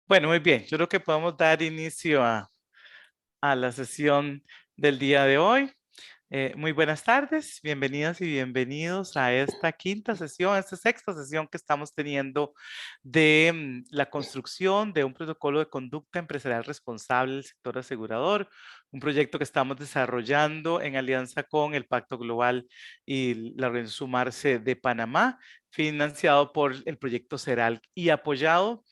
Bueno, muy bien. Yo creo que podemos dar inicio a la sesión del día de hoy. Muy buenas tardes, bienvenidas y bienvenidos a esta quinta sesión, esta sexta sesión que estamos teniendo de la construcción de un protocolo de conducta empresarial responsable del sector asegurador, un proyecto que estamos desarrollando en alianza con el Pacto Global y la Organización Sumarse de Panamá, financiado por el proyecto CERAL y apoyado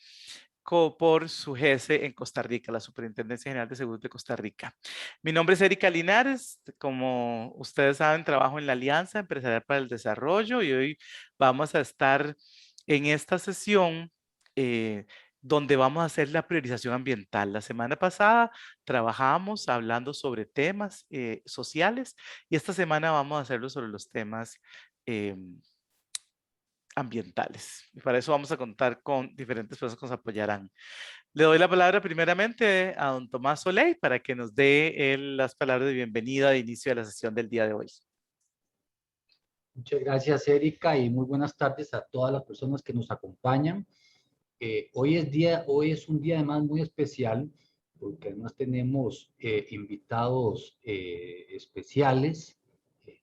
por su jefe en Costa Rica, la Superintendencia General de Seguros de Costa Rica. Mi nombre es Erika Linares, como ustedes saben, trabajo en la Alianza Empresarial para el Desarrollo y hoy vamos a estar en esta sesión donde vamos a hacer la priorización ambiental. La semana pasada trabajamos hablando sobre temas sociales y esta semana vamos a hacerlo sobre los temas eh, ambientales. Y para eso vamos a contar con diferentes personas que nos apoyarán. Le doy la palabra primeramente a don Tomás Soleil para que nos dé él las palabras de bienvenida de inicio de la sesión del día de hoy. Muchas gracias, Erika, y muy buenas tardes a todas las personas que nos acompañan. Hoy es un día además muy especial porque además tenemos invitados especiales, eh,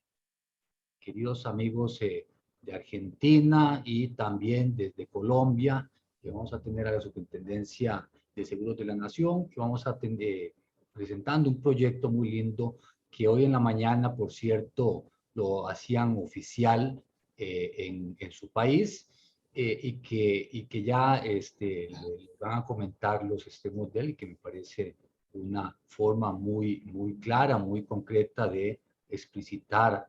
queridos amigos de Argentina y también desde Colombia, que vamos a tener a la Superintendencia de Seguros de la Nación, que vamos a tener presentando un proyecto muy lindo que hoy en la mañana, por cierto, lo hacían oficial en su país y que ya le van a comentar los extremos de él y que me parece una forma muy clara, muy concreta de explicitar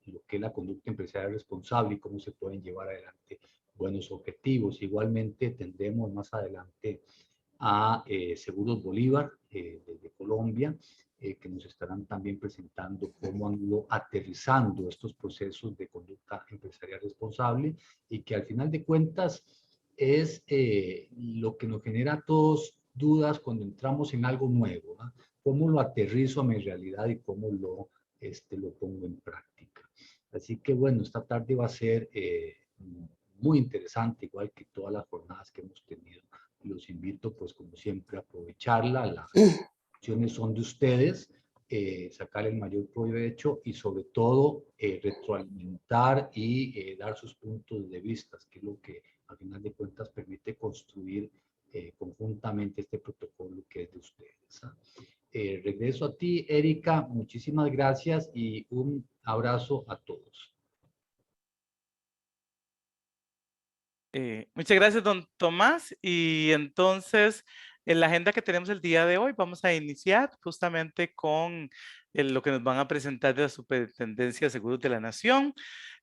lo que es la conducta empresarial responsable y cómo se pueden llevar adelante buenos objetivos. Igualmente tendremos más adelante a Seguros Bolívar desde Colombia, que nos estarán también presentando cómo han ido aterrizando estos procesos de conducta empresarial responsable y que al final de cuentas es lo que nos genera a todos dudas cuando entramos en algo nuevo, ¿no? ¿Cómo lo aterrizo a mi realidad y cómo lo pongo en práctica? Así que bueno, esta tarde va a ser muy interesante, igual que todas las jornadas que hemos tenido. Los invito, pues como siempre, a aprovecharla. Las opciones son de ustedes, sacar el mayor provecho y sobre todo retroalimentar y dar sus puntos de vista, que es lo que al final de cuentas permite construir conjuntamente este protocolo que es de ustedes. Regreso a ti, Erika. Muchísimas gracias y un abrazo a todos. Muchas gracias, don Tomás. Y entonces, en la agenda que tenemos el día de hoy, vamos a iniciar justamente con lo que nos van a presentar de la Superintendencia de Seguros de la Nación.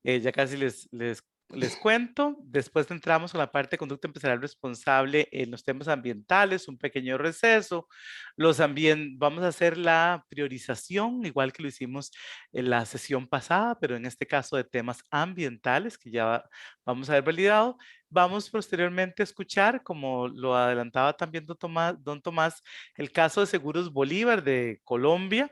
Ya casi les cuento. Después entramos con la parte de conducta empresarial responsable en los temas ambientales, un pequeño receso. Vamos a hacer la priorización, igual que lo hicimos en la sesión pasada, pero en este caso de temas ambientales, que ya vamos a haber validado. Vamos posteriormente a escuchar, como lo adelantaba también don Tomás, el caso de Seguros Bolívar de Colombia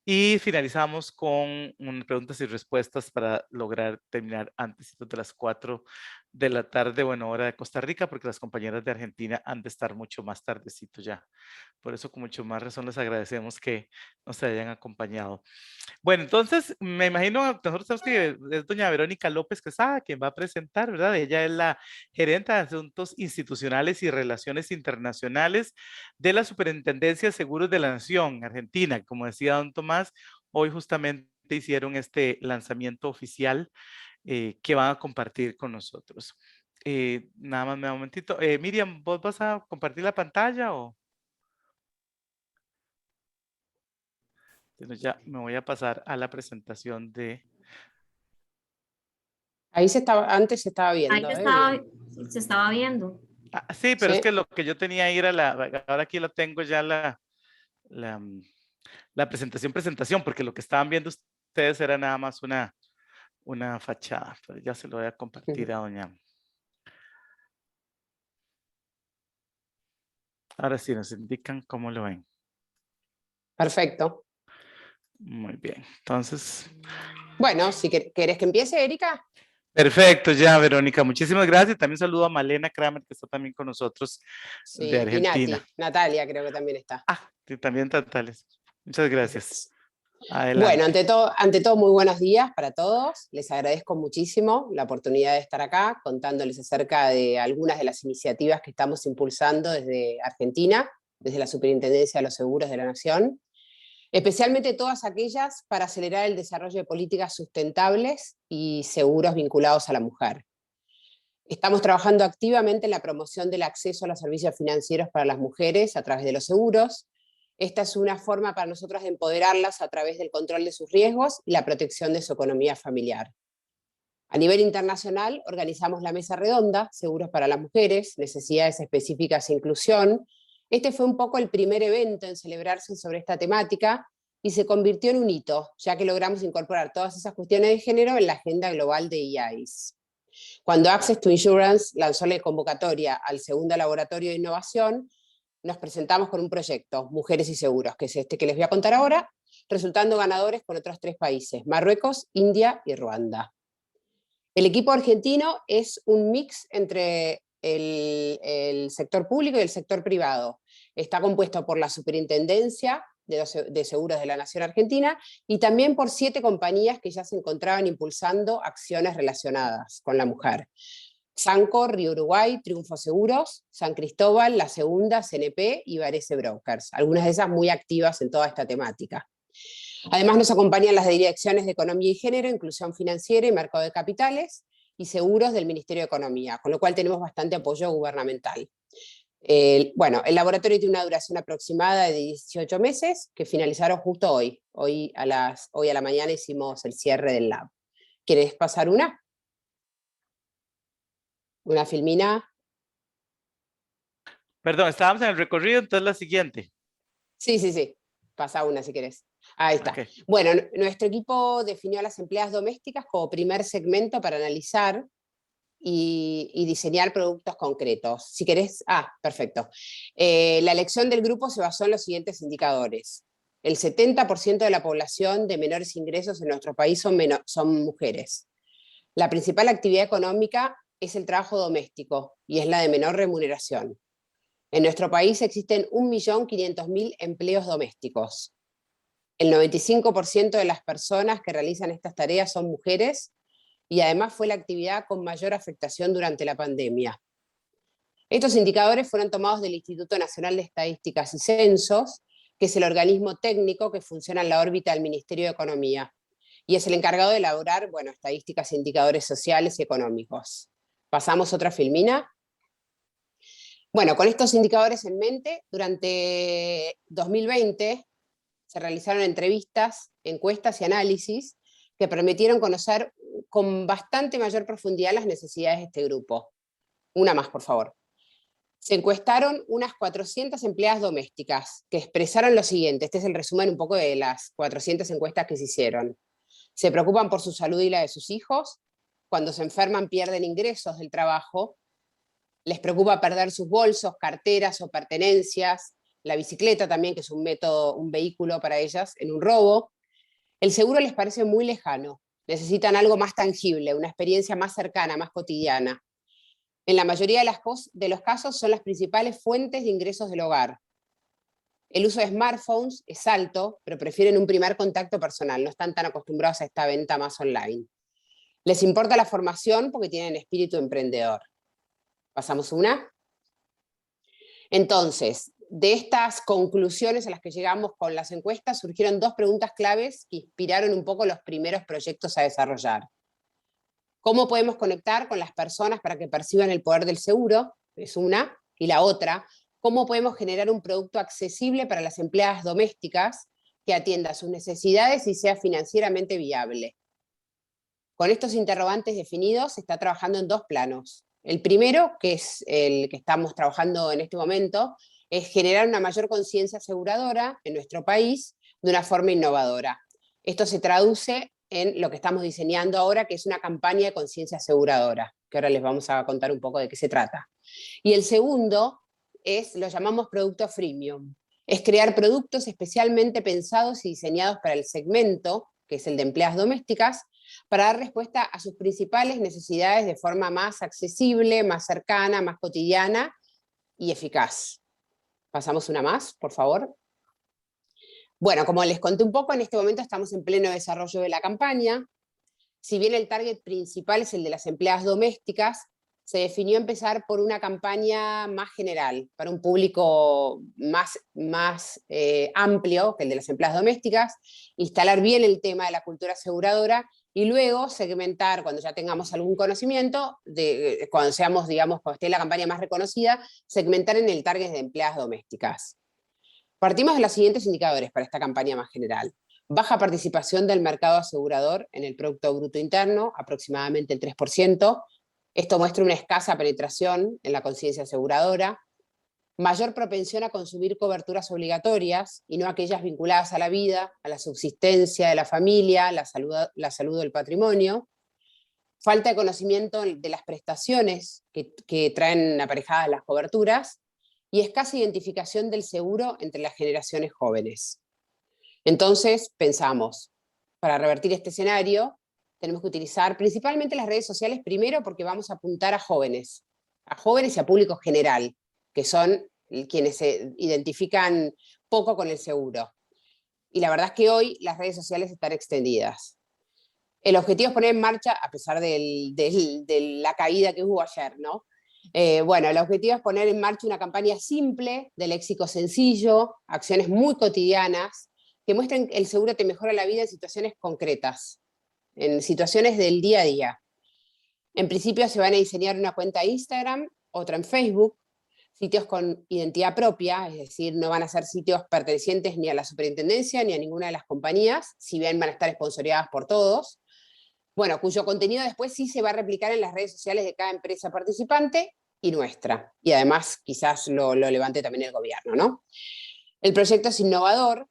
y finalizamos con preguntas y respuestas para lograr terminar antes de las 4 de la tarde, bueno, hora de Costa Rica, porque las compañeras de Argentina han de estar mucho más tardecito ya. Por eso, con mucho más razón, les agradecemos que nos hayan acompañado. Bueno, entonces me imagino, nosotros sabemos que es doña Verónica López Quesada quien va a presentar, ¿verdad? Ella es la gerente de Asuntos Institucionales y Relaciones Internacionales de la Superintendencia de Seguros de la Nación, Argentina. Como decía don Tomás, hoy justamente hicieron este lanzamiento oficial que van a compartir con nosotros. Nada más me da un momentito. Miriam, ¿vos vas a compartir la pantalla o...? Entonces ya me voy a pasar a la presentación de... Ahí antes se estaba viendo. Se estaba viendo. Ah, sí, pero Sí. es que lo que yo tenía ahí era ahora aquí lo tengo ya la, la presentación, porque lo que estaban viendo ustedes era nada más una fachada, pero ya se lo voy a compartir a doña. Ahora sí, nos indican cómo lo ven. Perfecto. Muy bien, entonces... Bueno, si querés que empiece, Erika. Perfecto, ya, Verónica. Muchísimas gracias. También saludo a Malena Kramer, que está también con nosotros Sí, de y Argentina. Nati, Natalia creo que también está. Ah, sí, también Tantales. Muchas gracias. Bueno, Adelante. ante todo, muy buenos días para todos. Les agradezco muchísimo la oportunidad de estar acá contándoles acerca de algunas de las iniciativas que estamos impulsando desde Argentina, desde la Superintendencia de los Seguros de la Nación, especialmente todas aquellas para acelerar el desarrollo de políticas sustentables y seguros vinculados a la mujer. Estamos trabajando activamente en la promoción del acceso a los servicios financieros para las mujeres a través de los seguros. Esta es una forma para nosotros de empoderarlas a través del control de sus riesgos y la protección de su economía familiar. A nivel internacional, organizamos la Mesa Redonda, Seguros para las Mujeres, Necesidades Específicas e Inclusión. Este fue un poco el primer evento en celebrarse sobre esta temática y se convirtió en un hito, ya que logramos incorporar todas esas cuestiones de género en la agenda global de EIS. Cuando Access to Insurance lanzó la convocatoria al segundo laboratorio de innovación, nos presentamos con un proyecto, Mujeres y Seguros, que es este que les voy a contar ahora, resultando ganadores con otros 3 países, Marruecos, India y Ruanda. El equipo argentino es un mix entre el sector público y el sector privado. Está compuesto por la Superintendencia de Seguros de la Nación Argentina y también por 7 compañías que ya se encontraban impulsando acciones relacionadas con la mujer. Sanco, Río Uruguay, Triunfo Seguros, San Cristóbal, La Segunda, CNP y Varese Brokers, algunas de esas muy activas en toda esta temática. Además nos acompañan las direcciones de Economía y Género, Inclusión Financiera y Mercado de Capitales y Seguros del Ministerio de Economía, con lo cual tenemos bastante apoyo gubernamental. Bueno, el laboratorio tiene una duración aproximada de 18 meses, que finalizaron justo hoy. Hoy a la mañana hicimos el cierre del lab. ¿Quieres pasar una? ¿Una filmina? Perdón, estábamos en el recorrido, entonces la siguiente. Sí. Pasa una si querés. Ahí está. Okay. Bueno, nuestro equipo definió a las empleadas domésticas como primer segmento para analizar y diseñar productos concretos. Si querés, perfecto. La elección del grupo se basó en los siguientes indicadores. El 70% de la población de menores ingresos en nuestro país son mujeres. La principal actividad económica es el trabajo doméstico y es la de menor remuneración. En nuestro país existen 1.500.000 empleos domésticos. El 95% de las personas que realizan estas tareas son mujeres y además fue la actividad con mayor afectación durante la pandemia. Estos indicadores fueron tomados del Instituto Nacional de Estadísticas y Censos, que es el organismo técnico que funciona en la órbita del Ministerio de Economía y es el encargado de elaborar, estadísticas e indicadores sociales y económicos. Pasamos otra filmina. Bueno, con estos indicadores en mente, durante 2020 se realizaron entrevistas, encuestas y análisis que permitieron conocer con bastante mayor profundidad las necesidades de este grupo. Una más, por favor. Se encuestaron unas 400 empleadas domésticas que expresaron lo siguiente. Este es el resumen un poco de las 400 encuestas que se hicieron. Se preocupan por su salud y la de sus hijos. Cuando se enferman pierden ingresos del trabajo. Les preocupa perder sus bolsos, carteras o pertenencias. La bicicleta también, que es un vehículo para ellas, en un robo. El seguro les parece muy lejano. Necesitan algo más tangible, una experiencia más cercana, más cotidiana. En la mayoría de los casos son las principales fuentes de ingresos del hogar. El uso de smartphones es alto, pero prefieren un primer contacto personal, no están tan acostumbrados a esta venta más online. Les importa la formación porque tienen espíritu emprendedor. ¿Pasamos una? Entonces, de estas conclusiones a las que llegamos con las encuestas, surgieron 2 preguntas claves que inspiraron un poco los primeros proyectos a desarrollar. ¿Cómo podemos conectar con las personas para que perciban el poder del seguro? Es una. Y la otra, ¿cómo podemos generar un producto accesible para las empleadas domésticas que atienda sus necesidades y sea financieramente viable? Con estos interrogantes definidos se está trabajando en 2 planos. El primero, que es el que estamos trabajando en este momento, es generar una mayor conciencia aseguradora en nuestro país de una forma innovadora. Esto se traduce en lo que estamos diseñando ahora, que es una campaña de conciencia aseguradora, que ahora les vamos a contar un poco de qué se trata. Y el segundo lo llamamos producto freemium. Es crear productos especialmente pensados y diseñados para el segmento, que es el de empleadas domésticas, para dar respuesta a sus principales necesidades de forma más accesible, más cercana, más cotidiana y eficaz. Pasamos una más, por favor. Bueno, como les conté un poco, en este momento estamos en pleno desarrollo de la campaña. Si bien el target principal es el de las empleadas domésticas, se definió empezar por una campaña más general, para un público más amplio que el de las empleadas domésticas, instalar bien el tema de la cultura aseguradora y luego segmentar, cuando ya tengamos algún conocimiento, cuando seamos, digamos, cuando esté la campaña más reconocida, segmentar en el target de empleadas domésticas. Partimos de los siguientes indicadores para esta campaña más general. Baja participación del mercado asegurador en el Producto Bruto Interno, aproximadamente el 3%. Esto muestra una escasa penetración en la conciencia aseguradora. Mayor propensión a consumir coberturas obligatorias y no aquellas vinculadas a la vida, a la subsistencia de la familia, la salud del patrimonio. Falta de conocimiento de las prestaciones que traen aparejadas las coberturas y escasa identificación del seguro entre las generaciones jóvenes. Entonces, pensamos, para revertir este escenario, tenemos que utilizar principalmente las redes sociales primero porque vamos a apuntar a jóvenes y a público general, que son quienes se identifican poco con el seguro. Y la verdad es que hoy las redes sociales están extendidas. El objetivo es poner en marcha, a pesar de la caída que hubo ayer, ¿no? Bueno, el objetivo es poner en marcha una campaña simple, de léxico sencillo, acciones muy cotidianas, que muestren que el seguro te mejora la vida en situaciones concretas, en situaciones del día a día. En principio se van a diseñar una cuenta Instagram, otra en Facebook, sitios con identidad propia, es decir, no van a ser sitios pertenecientes ni a la superintendencia ni a ninguna de las compañías, si bien van a estar sponsorizadas por todos. Bueno, cuyo contenido después sí se va a replicar en las redes sociales de cada empresa participante y nuestra. Y además quizás lo levante también el gobierno, ¿no? El proyecto es innovador.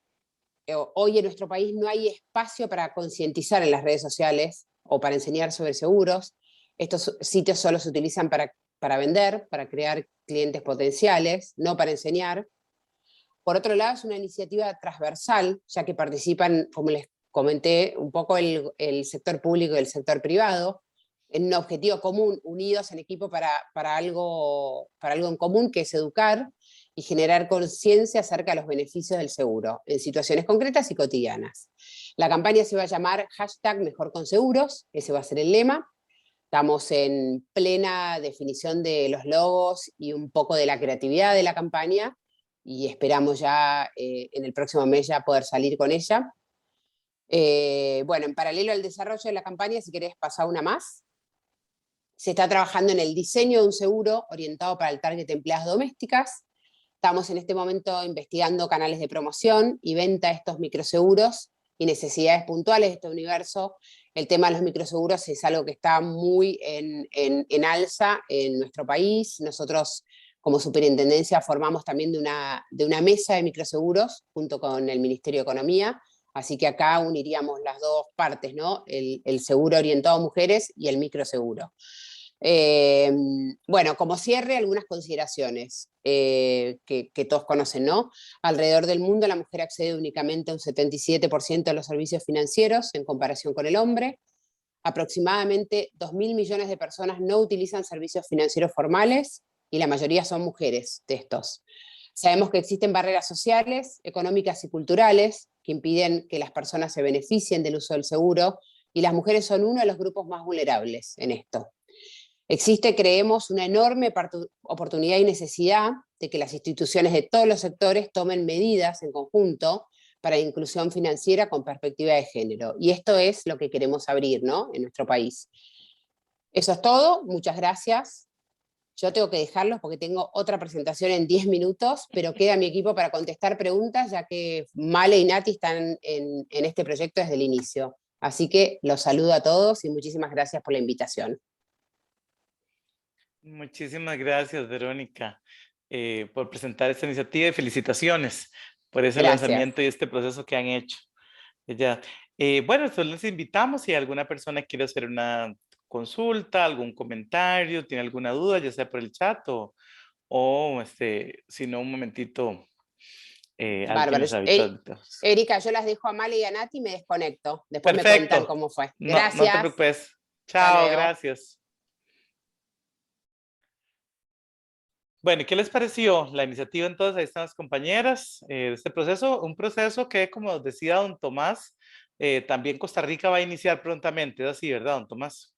Hoy en nuestro país no hay espacio para concientizar en las redes sociales o para enseñar sobre seguros. Estos sitios solo se utilizan para vender, para crear clientes potenciales, no para enseñar. Por otro lado, es una iniciativa transversal, ya que participan, como les comenté, un poco el sector público y el sector privado, en un objetivo común, unidos en equipo para algo en común, que es educar y generar conciencia acerca de los beneficios del seguro, en situaciones concretas y cotidianas. La campaña se va a llamar #MejorConSeguros, ese va a ser el lema. Estamos en plena definición de los logos y un poco de la creatividad de la campaña, y esperamos ya en el próximo mes ya poder salir con ella. Bueno, en paralelo al desarrollo de la campaña, si querés pasar una más, se está trabajando en el diseño de un seguro orientado para el target de empleadas domésticas. Estamos en este momento investigando canales de promoción y venta de estos microseguros y necesidades puntuales de este universo. El tema de los microseguros es algo que está muy en alza en nuestro país. Nosotros, como superintendencia, formamos también de una mesa de microseguros junto con el Ministerio de Economía, así que acá uniríamos las dos partes, ¿no? El seguro orientado a mujeres y el microseguro. Bueno, como cierre, algunas consideraciones que todos conocen, ¿no? Alrededor del mundo la mujer accede únicamente a un 77% de los servicios financieros en comparación con el hombre. Aproximadamente 2.000 millones de personas no utilizan servicios financieros formales y la mayoría son mujeres de estos. Sabemos que existen barreras sociales, económicas y culturales que impiden que las personas se beneficien del uso del seguro, y las mujeres son uno de los grupos más vulnerables en esto. Existe, creemos, una enorme oportunidad y necesidad de que las instituciones de todos los sectores tomen medidas en conjunto para la inclusión financiera con perspectiva de género. Y esto es lo que queremos abrir, ¿no?, en nuestro país. Eso es todo, muchas gracias. Yo tengo que dejarlos porque tengo otra presentación en 10 minutos, pero queda mi equipo para contestar preguntas, ya que Male y Nati están en este proyecto desde el inicio. Así que los saludo a todos y muchísimas gracias por la invitación. Muchísimas gracias, Verónica, por presentar esta iniciativa, y felicitaciones por ese Gracias. lanzamiento y este proceso que han hecho. Bueno, entonces les invitamos, si alguna persona quiere hacer una consulta, algún comentario, tiene alguna duda, ya sea por el chat o si no, un momentito alguien Bárbaro. nos habita los micrófonos. Erika, yo las dejo a Male y a Nati y me desconecto. Después me cuentan Perfecto. cómo fue. No, no te Gracias. preocupes. Chao, luego. gracias. Bueno, ¿y qué les pareció la iniciativa entonces? Ahí están las compañeras. Este proceso, un proceso que, como decía don Tomás, también Costa Rica va a iniciar prontamente. Es así, ¿verdad, don Tomás?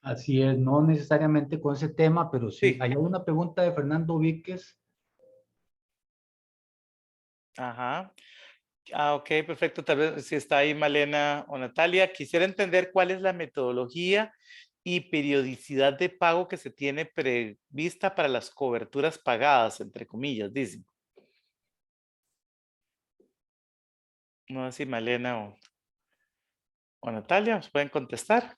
Así es, no necesariamente con ese tema, pero sí. Sí. Hay una pregunta de Fernando Víquez. Ajá. Ah, ok, perfecto. Tal vez si está ahí Malena o Natalia. Quisiera entender cuál es la metodología y periodicidad de pago que se tiene prevista para las coberturas pagadas, entre comillas, dicen. No sé si Malena o Natalia nos pueden contestar.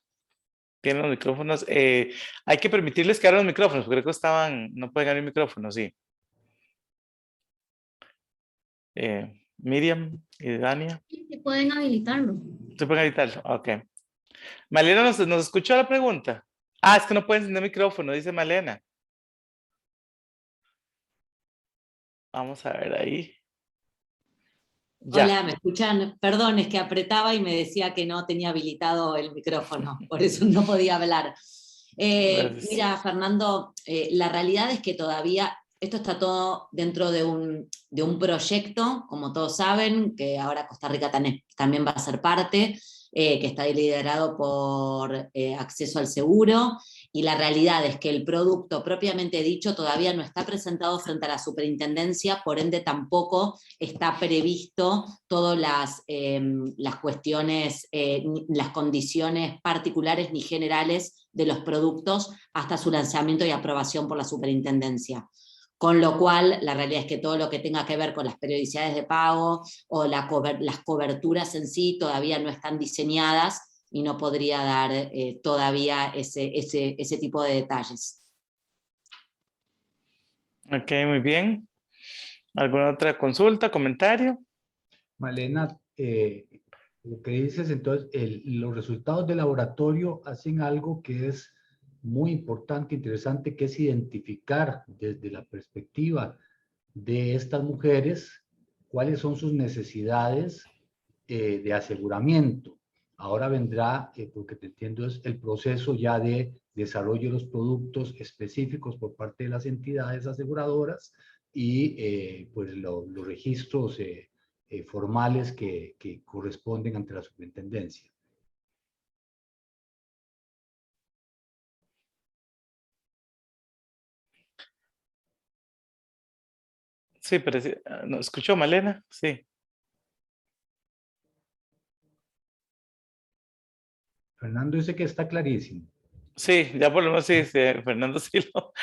Tienen los micrófonos. Hay que permitirles que abran los micrófonos, porque creo que no pueden abrir micrófonos, sí. Miriam y Dania. Sí, pueden habilitarlo. ¿Se pueden habilitarlo? Ok. Malena, ¿nos escuchó la pregunta? Ah, es que no pueden encender micrófono, dice Malena. Vamos a ver ahí. Ya. Hola, ¿me escuchan? Perdón, es que apretaba y me decía que no tenía habilitado el micrófono, por eso no podía hablar. Gracias. Mira, Fernando, la realidad es que todavía esto está todo dentro de un proyecto, como todos saben, que ahora Costa Rica también va a ser parte, que está liderado por Acceso al Seguro, y la realidad es que el producto propiamente dicho todavía no está presentado frente a la superintendencia, por ende tampoco está previsto todas las cuestiones, las condiciones particulares ni generales de los productos hasta su lanzamiento y aprobación por la superintendencia. Con lo cual, la realidad es que todo lo que tenga que ver con las periodicidades de pago o las coberturas en sí todavía no están diseñadas y no podría dar todavía ese tipo de detalles. Ok, muy bien. ¿Alguna otra consulta, comentario? Malena, lo que dices, entonces, los resultados del laboratorio hacen algo que es muy importante, interesante, que es identificar desde la perspectiva de estas mujeres cuáles son sus necesidades de aseguramiento. Ahora vendrá, porque te entiendo, es el proceso ya de desarrollo de los productos específicos por parte de las entidades aseguradoras y pues los registros formales que corresponden ante la superintendencia. Sí, pero ¿no escuchó Malena? Sí. Fernando dice que está clarísimo. Sí, ya por lo menos sí, Fernando sí lo.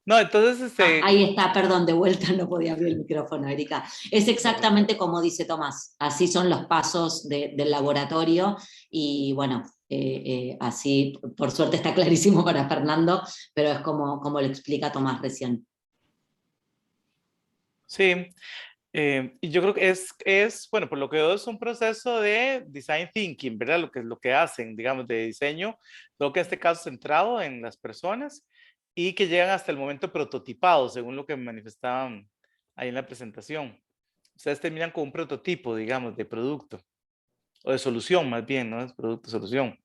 No, entonces. Ahí está, perdón, de vuelta no podía abrir el micrófono, Erika. Es exactamente como dice Tomás, así son los pasos del laboratorio y bueno, así por suerte está clarísimo para Fernando, pero es como lo explica Tomás recién. Sí, y yo creo que bueno, por lo que veo es un proceso de design thinking, ¿verdad? Lo que hacen, digamos, de diseño, creo que en este caso centrado en las personas y que llegan hasta el momento prototipado, según lo que manifestaban ahí en la presentación. Ustedes terminan con un prototipo, digamos, de producto, o de solución más bien, ¿no? Es producto, solución.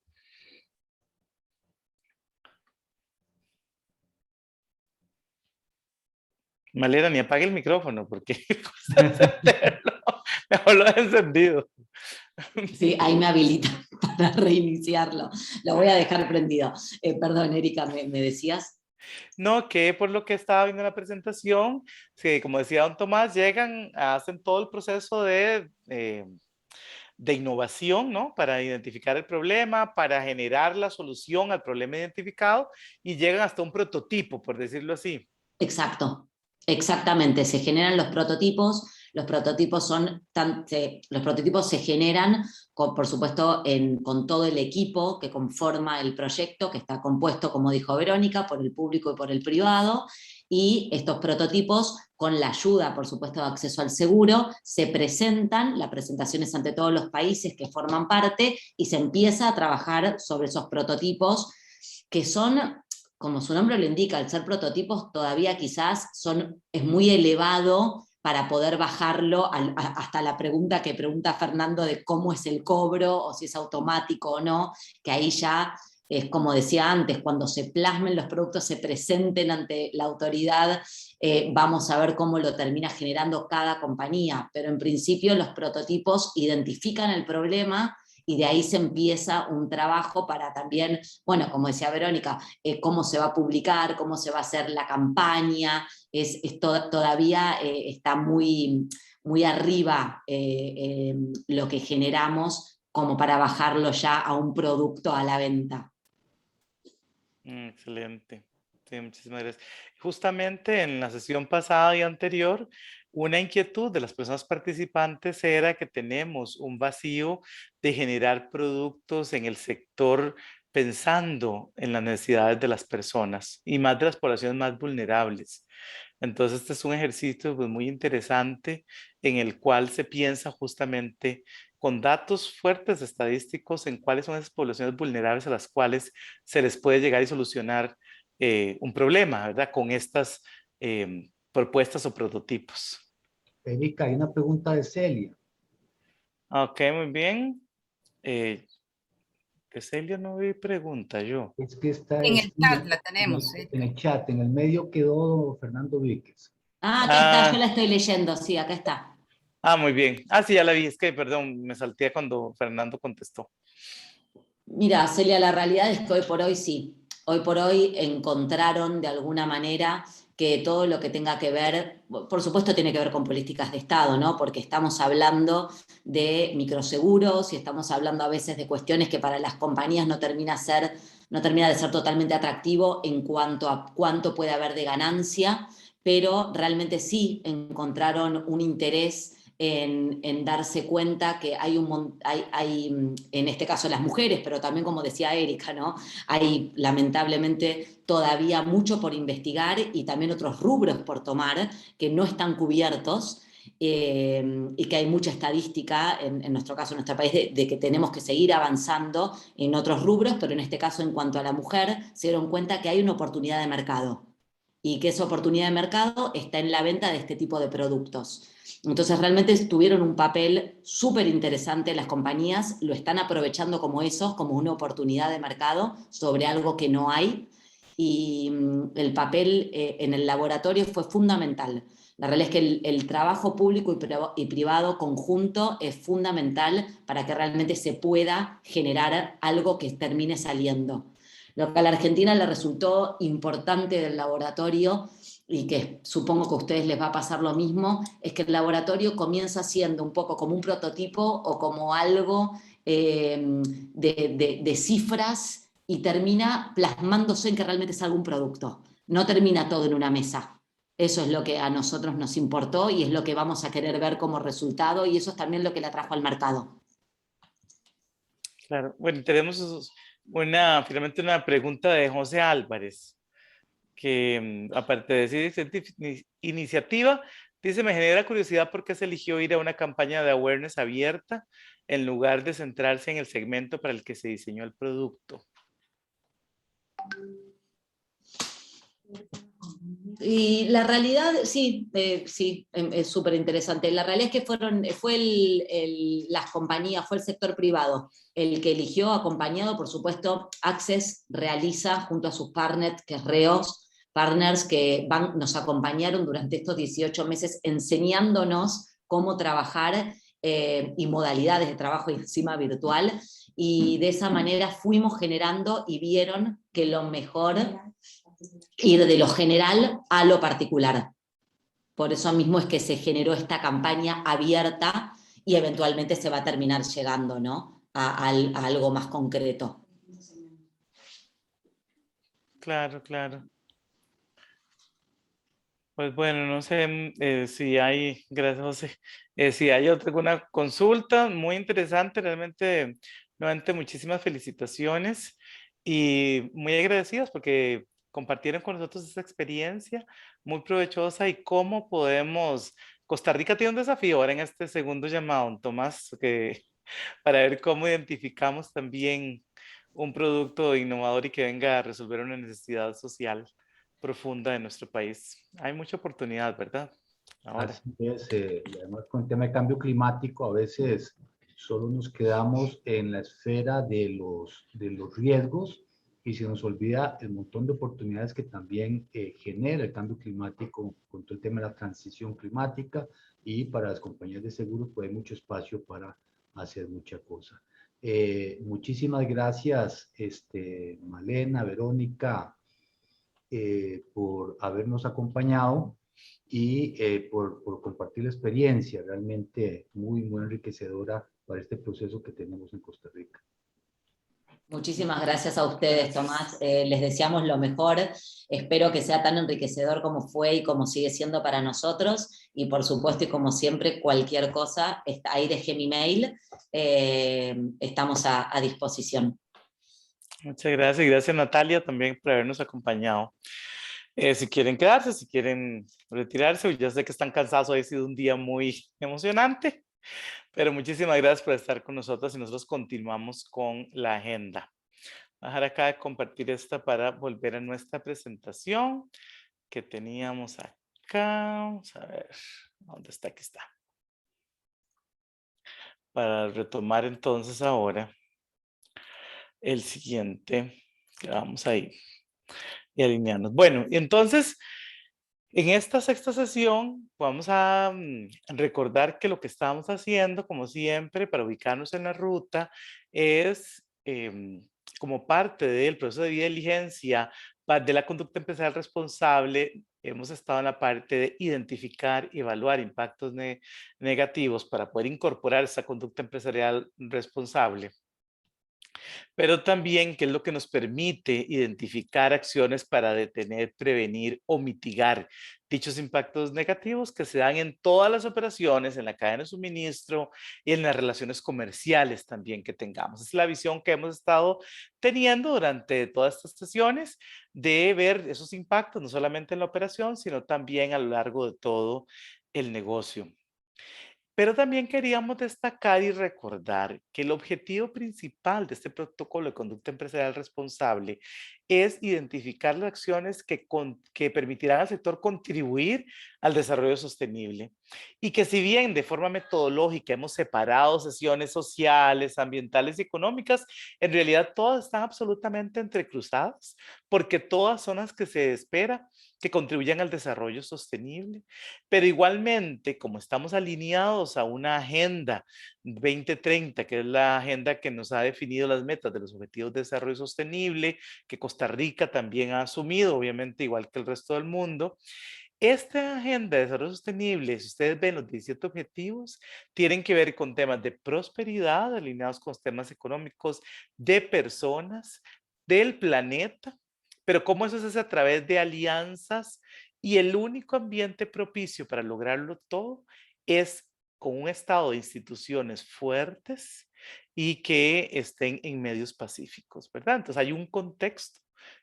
Malena, ni apague el micrófono, porque mejor lo he encendido. Sí, ahí me habilita para reiniciarlo. Lo voy a dejar prendido. Perdón, Erika, ¿me decías? No, que por lo que estaba viendo en la presentación, que como decía don Tomás, llegan, hacen todo el proceso de innovación, ¿no? Para identificar el problema, para generar la solución al problema identificado y llegan hasta un prototipo, por decirlo así. Exacto, exactamente. Se generan los prototipos. Los prototipos se generan, por supuesto, con todo el equipo que conforma el proyecto, que está compuesto, como dijo Verónica, por el público y por el privado, y estos prototipos, con la ayuda, por supuesto, de Acceso al Seguro, se presentan, la presentación es ante todos los países que forman parte, y se empieza a trabajar sobre esos prototipos, que son como su nombre lo indica, al ser prototipos todavía quizás es muy elevado para poder bajarlo hasta la pregunta que pregunta Fernando de cómo es el cobro, o si es automático o no, que ahí ya es como decía antes, cuando se plasmen los productos, se presenten ante la autoridad, vamos a ver cómo lo termina generando cada compañía, pero en principio los prototipos identifican el problema y de ahí se empieza un trabajo para también, bueno, como decía Verónica, cómo se va a publicar, cómo se va a hacer la campaña, todavía está muy, muy arriba lo que generamos como para bajarlo ya a un producto a la venta. Excelente. Sí, muchísimas gracias. Justamente en la sesión pasada y anterior, una inquietud de las personas participantes era que tenemos un vacío de generar productos en el sector pensando en las necesidades de las personas y más de las poblaciones más vulnerables. Entonces, este es un ejercicio pues, muy interesante en el cual se piensa justamente con datos fuertes estadísticos en cuáles son esas poblaciones vulnerables a las cuales se les puede llegar y solucionar un problema, ¿verdad? Con estas propuestas o prototipos. Erika, hay una pregunta de Celia. Ok, muy bien. Que Celia no vi pregunta yo. Es que está En el chat la tenemos. en el chat, en el medio quedó Fernando Víquez. Acá está, yo la estoy leyendo, sí, acá está. Muy bien. Sí, ya la vi. Es que, perdón, me salté cuando Fernando contestó. Mira, Celia, la realidad es que hoy por hoy sí. Hoy por hoy encontraron de alguna manera que todo lo que tenga que ver, por supuesto tiene que ver con políticas de Estado, ¿no? Porque estamos hablando de microseguros y estamos hablando a veces de cuestiones que para las compañías no termina de ser totalmente atractivo en cuanto a cuánto puede haber de ganancia, pero realmente sí encontraron un interés en darse cuenta que hay en este caso las mujeres, pero también como decía Erika, ¿no? Hay lamentablemente todavía mucho por investigar y también otros rubros por tomar que no están cubiertos. Y que hay mucha estadística, en nuestro caso, en nuestro país, de que tenemos que seguir avanzando en otros rubros, pero en este caso, en cuanto a la mujer, se dieron cuenta que hay una oportunidad de mercado y que esa oportunidad de mercado está en la venta de este tipo de productos. Entonces realmente tuvieron un papel súper interesante las compañías, lo están aprovechando como eso, como una oportunidad de mercado sobre algo que no hay, y el papel en el laboratorio fue fundamental. La realidad es que el trabajo público y privado conjunto es fundamental para que realmente se pueda generar algo que termine saliendo. Lo que a la Argentina le resultó importante del laboratorio, y que supongo que a ustedes les va a pasar lo mismo, es que el laboratorio comienza siendo un poco como un prototipo o como algo de cifras y termina plasmándose en que realmente es algún producto. No termina todo en una mesa. Eso es lo que a nosotros nos importó y es lo que vamos a querer ver como resultado, y eso es también lo que le atrajo al mercado. Claro. Bueno, tenemos finalmente una pregunta de José Álvarez, que aparte de decir iniciativa, dice, me genera curiosidad por qué se eligió ir a una campaña de awareness abierta en lugar de centrarse en el segmento para el que se diseñó el producto. Y la realidad, sí, es súper interesante. La realidad es que fue las compañías, fue el sector privado el que eligió, acompañado, por supuesto, Access realiza junto a sus partners, que es Reos, partners que nos acompañaron durante estos 18 meses enseñándonos cómo trabajar y modalidades de trabajo encima virtual, y de esa manera fuimos generando y vieron que lo mejor ir de lo general a lo particular. Por eso mismo es que se generó esta campaña abierta y eventualmente se va a terminar llegando, ¿no? a algo más concreto. Claro, claro. Pues bueno, no sé si hay, gracias José, si hay alguna consulta muy interesante, realmente, nuevamente muchísimas felicitaciones y muy agradecidos porque compartieron con nosotros esa experiencia muy provechosa y cómo podemos, Costa Rica tiene un desafío ahora en este segundo llamado, Tomás, para ver cómo identificamos también un producto innovador y que venga a resolver una necesidad social profunda de nuestro país. Hay mucha oportunidad, ¿verdad? Ahora. Así es, y además con el tema de cambio climático, a veces solo nos quedamos en la esfera de los riesgos y se nos olvida el montón de oportunidades que también genera el cambio climático con todo el tema de la transición climática, y para las compañías de seguros pues hay mucho espacio para hacer mucha cosa. Muchísimas gracias, Malena, Verónica, por habernos acompañado y por compartir la experiencia realmente muy, muy enriquecedora para este proceso que tenemos en Costa Rica. Muchísimas gracias a ustedes, Tomás. Les deseamos lo mejor. Espero que sea tan enriquecedor como fue y como sigue siendo para nosotros. Y por supuesto, y como siempre, cualquier cosa, ahí dejé mi mail. Estamos a disposición. Muchas gracias. Y gracias, Natalia, también por habernos acompañado. Si quieren quedarse, si quieren retirarse, ya sé que están cansados, hoy ha sido un día muy emocionante, pero muchísimas gracias por estar con nosotros y nosotros continuamos con la agenda. Voy a dejar acá de compartir esta para volver a nuestra presentación que teníamos acá. Vamos a ver, ¿dónde está? Aquí está. Para retomar entonces ahora el siguiente, que vamos ahí y alinearnos. Bueno, entonces, en esta sexta sesión vamos a recordar que lo que estamos haciendo, como siempre, para ubicarnos en la ruta, es como parte del proceso de diligencia de la conducta empresarial responsable. Hemos estado en la parte de identificar y evaluar impactos negativos para poder incorporar esa conducta empresarial responsable, pero también qué es lo que nos permite identificar acciones para detener, prevenir o mitigar dichos impactos negativos que se dan en todas las operaciones, en la cadena de suministro y en las relaciones comerciales también que tengamos. Es la visión que hemos estado teniendo durante todas estas sesiones, de ver esos impactos no solamente en la operación, sino también a lo largo de todo el negocio. Pero también queríamos destacar y recordar que el objetivo principal de este protocolo de conducta empresarial responsable es identificar las acciones que permitirán al sector contribuir al desarrollo sostenible. Y que si bien de forma metodológica hemos separado sesiones sociales, ambientales y económicas, en realidad todas están absolutamente entrecruzadas, porque todas son las que se espera que contribuyan al desarrollo sostenible. Pero igualmente, como estamos alineados a una agenda 2030, que es la agenda que nos ha definido las metas de los Objetivos de Desarrollo Sostenible, que Costa Rica también ha asumido, obviamente, igual que el resto del mundo, esta agenda de desarrollo sostenible, si ustedes ven los 17 objetivos, tienen que ver con temas de prosperidad, alineados con temas económicos, de personas, del planeta, pero cómo eso se hace a través de alianzas, y el único ambiente propicio para lograrlo todo es con un estado de instituciones fuertes y que estén en medios pacíficos, ¿verdad? Entonces hay un contexto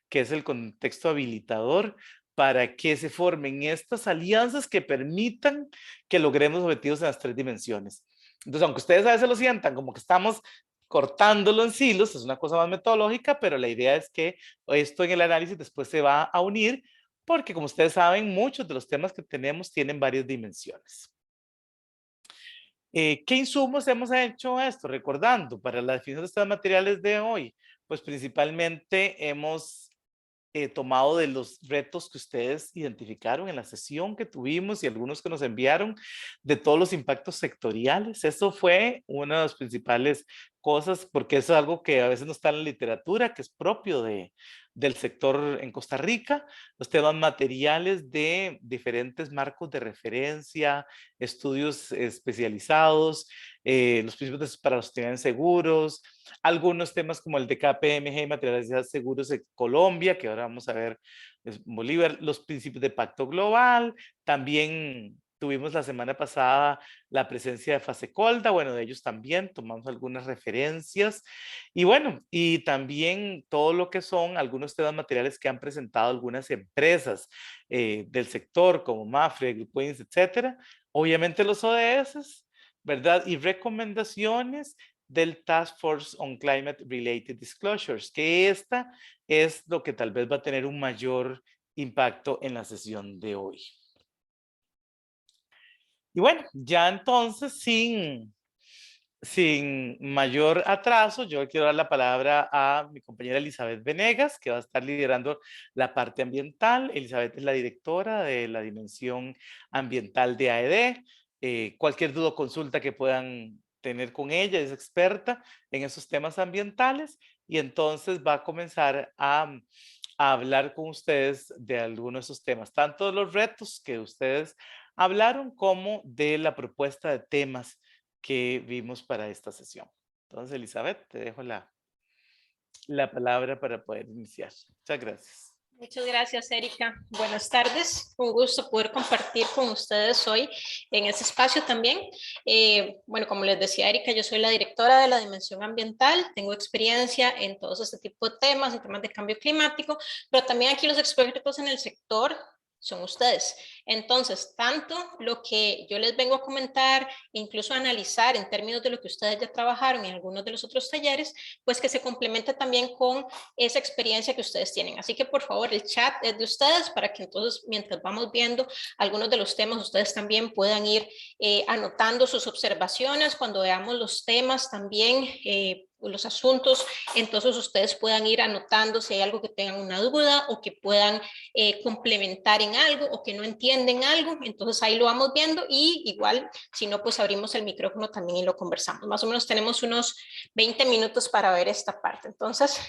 que es el contexto habilitador para que se formen estas alianzas que permitan que logremos objetivos en las 3 dimensiones. Entonces, aunque ustedes a veces lo sientan como que estamos cortándolo en silos, es una cosa más metodológica, pero la idea es que esto en el análisis después se va a unir, porque como ustedes saben, muchos de los temas que tenemos tienen varias dimensiones. ¿Qué insumos hemos hecho esto? Recordando, para la definición de estos materiales de hoy, pues principalmente hemos tomado de los retos que ustedes identificaron en la sesión que tuvimos y algunos que nos enviaron, de todos los impactos sectoriales. Eso fue una de las principales cosas, porque eso es algo que a veces no está en la literatura, que es propio del sector en Costa Rica, los temas materiales de diferentes marcos de referencia, estudios especializados, los principios para la sostenibilidad en seguros, algunos temas como el de KPMG, materiales de seguros en Colombia, que ahora vamos a ver en Bolívar, los principios de pacto global. También tuvimos la semana pasada la presencia de Fasecolda, bueno, de ellos también tomamos algunas referencias. Y bueno, y también todo lo que son algunos temas materiales que han presentado algunas empresas del sector, como Mafre, Grupo Inns, etcétera. Obviamente los ODS, ¿verdad? Y recomendaciones del Task Force on Climate Related Disclosures, que esta es lo que tal vez va a tener un mayor impacto en la sesión de hoy. Y bueno, ya entonces, sin mayor atraso, yo quiero dar la palabra a mi compañera Elizabeth Venegas, que va a estar liderando la parte ambiental. Elizabeth es la directora de la dimensión ambiental de AED. Cualquier duda o consulta que puedan tener con ella, es experta en esos temas ambientales y entonces va a comenzar a hablar con ustedes de algunos de esos temas, tanto de los retos que ustedes hablaron como de la propuesta de temas que vimos para esta sesión. Entonces, Elizabeth, te dejo la palabra para poder iniciar. Muchas gracias. Muchas gracias, Erika. Buenas tardes. Un gusto poder compartir con ustedes hoy en este espacio también. Bueno, como les decía Erika, yo soy la directora de la dimensión ambiental. Tengo experiencia en todos este tipo de temas, en temas de cambio climático, pero también aquí los expertos en el sector son ustedes. Entonces, tanto lo que yo les vengo a comentar, incluso a analizar en términos de lo que ustedes ya trabajaron en algunos de los otros talleres, pues que se complemente también con esa experiencia que ustedes tienen. Así que, por favor, el chat es de ustedes para que entonces, mientras vamos viendo algunos de los temas, ustedes también puedan ir anotando sus observaciones. Cuando veamos los temas también, los asuntos, entonces ustedes puedan ir anotando si hay algo que tengan una duda o que puedan complementar en algo o que no entienden algo, entonces ahí lo vamos viendo y igual, si no, pues abrimos el micrófono también y lo conversamos. Más o menos tenemos unos 20 minutos para ver esta parte, entonces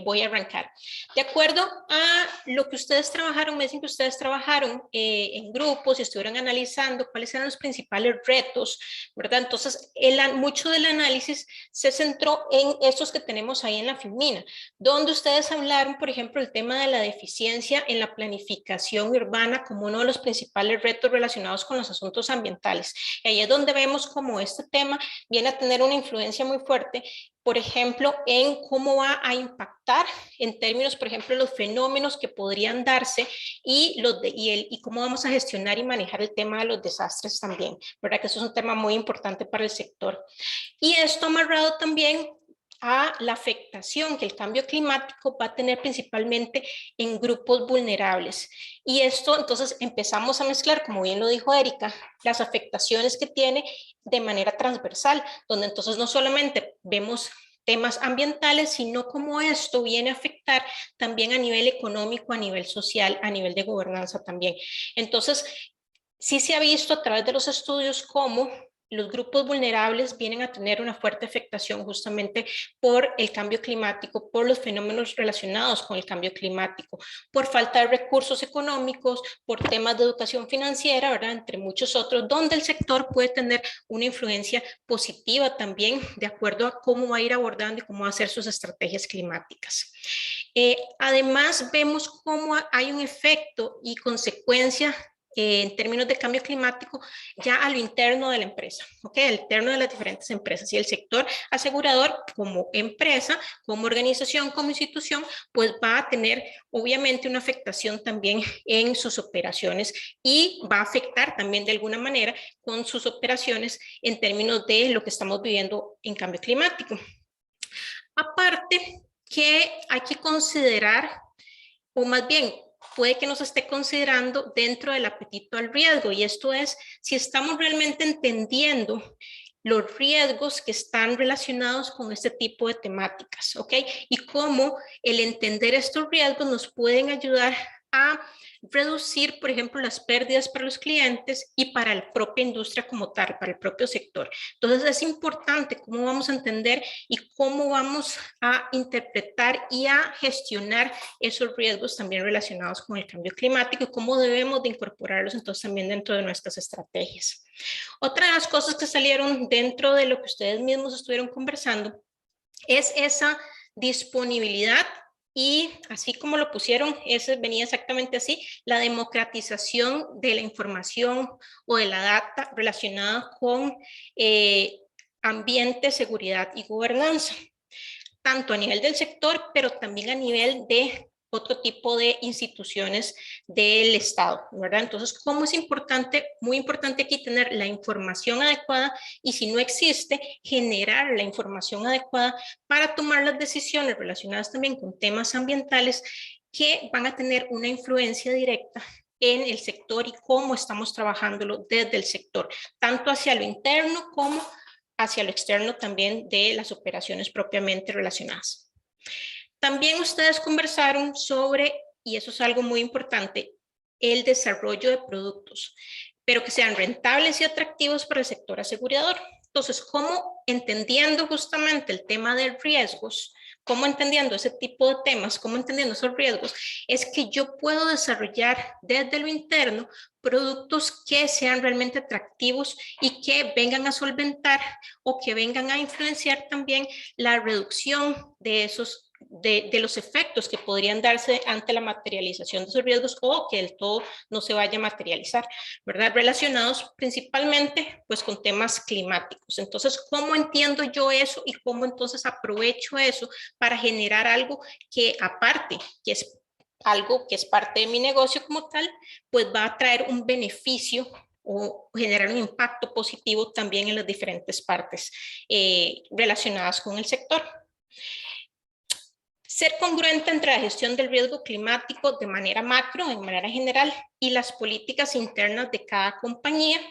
voy a arrancar. De acuerdo a lo que ustedes trabajaron, me dicen que ustedes trabajaron en grupos y estuvieron analizando cuáles eran los principales retos, ¿verdad? Entonces, mucho del análisis se centró en estos que tenemos ahí en la filmina, donde ustedes hablaron, por ejemplo, el tema de la deficiencia en la planificación urbana como uno de los principales retos relacionados con los asuntos ambientales. Y ahí es donde vemos cómo este tema viene a tener una influencia muy fuerte, por ejemplo, en cómo va a impactar en términos, por ejemplo, los fenómenos que podrían darse y cómo vamos a gestionar y manejar el tema de los desastres también, ¿verdad? Que eso es un tema muy importante para el sector. Y esto amarrado también a la afectación que el cambio climático va a tener principalmente en grupos vulnerables. Y esto entonces empezamos a mezclar, como bien lo dijo Erika, las afectaciones que tiene de manera transversal, donde entonces no solamente vemos temas ambientales, sino cómo esto viene a afectar también a nivel económico, a nivel social, a nivel de gobernanza también. Entonces, sí se ha visto a través de los estudios cómo los grupos vulnerables vienen a tener una fuerte afectación justamente por el cambio climático, por los fenómenos relacionados con el cambio climático, por falta de recursos económicos, por temas de educación financiera, ¿verdad? Entre muchos otros, donde el sector puede tener una influencia positiva también de acuerdo a cómo va a ir abordando y cómo va a hacer sus estrategias climáticas. Además, vemos cómo hay un efecto y consecuencia en términos de cambio climático ya a lo interno de la empresa, ¿ok? Al interno de las diferentes empresas y el sector asegurador como empresa, como organización, como institución, pues va a tener obviamente una afectación también en sus operaciones y va a afectar también de alguna manera con sus operaciones en términos de lo que estamos viviendo en cambio climático. Aparte que hay que considerar, o más bien, puede que nos esté considerando dentro del apetito al riesgo, y esto es si estamos realmente entendiendo los riesgos que están relacionados con este tipo de temáticas, ¿ok? Y cómo el entender estos riesgos nos pueden ayudar a reducir, por ejemplo, las pérdidas para los clientes y para la propia industria como tal, para el propio sector. Entonces, es importante cómo vamos a entender y cómo vamos a interpretar y a gestionar esos riesgos también relacionados con el cambio climático y cómo debemos de incorporarlos entonces también dentro de nuestras estrategias. Otra de las cosas que salieron dentro de lo que ustedes mismos estuvieron conversando es esa disponibilidad. Y así como lo pusieron, eso venía exactamente así, la democratización de la información o de la data relacionada con ambiente, seguridad y gobernanza, tanto a nivel del sector, pero también a nivel de otro tipo de instituciones del Estado, ¿verdad? Entonces, ¿cómo es importante? Muy importante aquí tener la información adecuada y si no existe, generar la información adecuada para tomar las decisiones relacionadas también con temas ambientales que van a tener una influencia directa en el sector y cómo estamos trabajándolo desde el sector, tanto hacia lo interno como hacia lo externo también de las operaciones propiamente relacionadas. También ustedes conversaron sobre, y eso es algo muy importante, el desarrollo de productos, pero que sean rentables y atractivos para el sector asegurador. Entonces, ¿cómo entendiendo justamente el tema de riesgos, cómo entendiendo ese tipo de temas, cómo entendiendo esos riesgos, es que yo puedo desarrollar desde lo interno productos que sean realmente atractivos y que vengan a solventar o que vengan a influenciar también la reducción de esos de los efectos que podrían darse ante la materialización de esos riesgos o que del todo no se vaya a materializar, ¿verdad? Relacionados principalmente pues con temas climáticos. Entonces, ¿cómo entiendo yo eso y cómo entonces aprovecho eso para generar algo que aparte, que es algo que es parte de mi negocio como tal, pues va a traer un beneficio o generar un impacto positivo también en las diferentes partes relacionadas con el sector? Ser congruente entre la gestión del riesgo climático de manera macro, de manera general, y las políticas internas de cada compañía,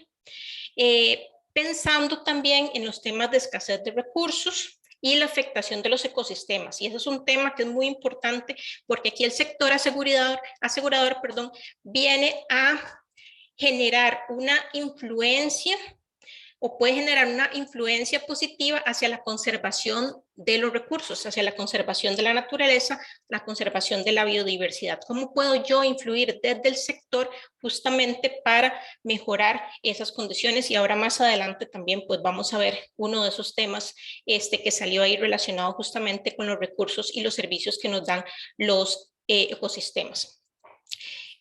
pensando también en los temas de escasez de recursos y la afectación de los ecosistemas. Y ese es un tema que es muy importante porque aquí el sector asegurador, viene a generar una influencia o puede generar una influencia positiva hacia la conservación de los recursos, hacia la conservación de la naturaleza, la conservación de la biodiversidad. ¿Cómo puedo yo influir desde el sector justamente para mejorar esas condiciones? Y ahora más adelante también pues vamos a ver uno de esos temas que salió ahí relacionado justamente con los recursos y los servicios que nos dan los ecosistemas.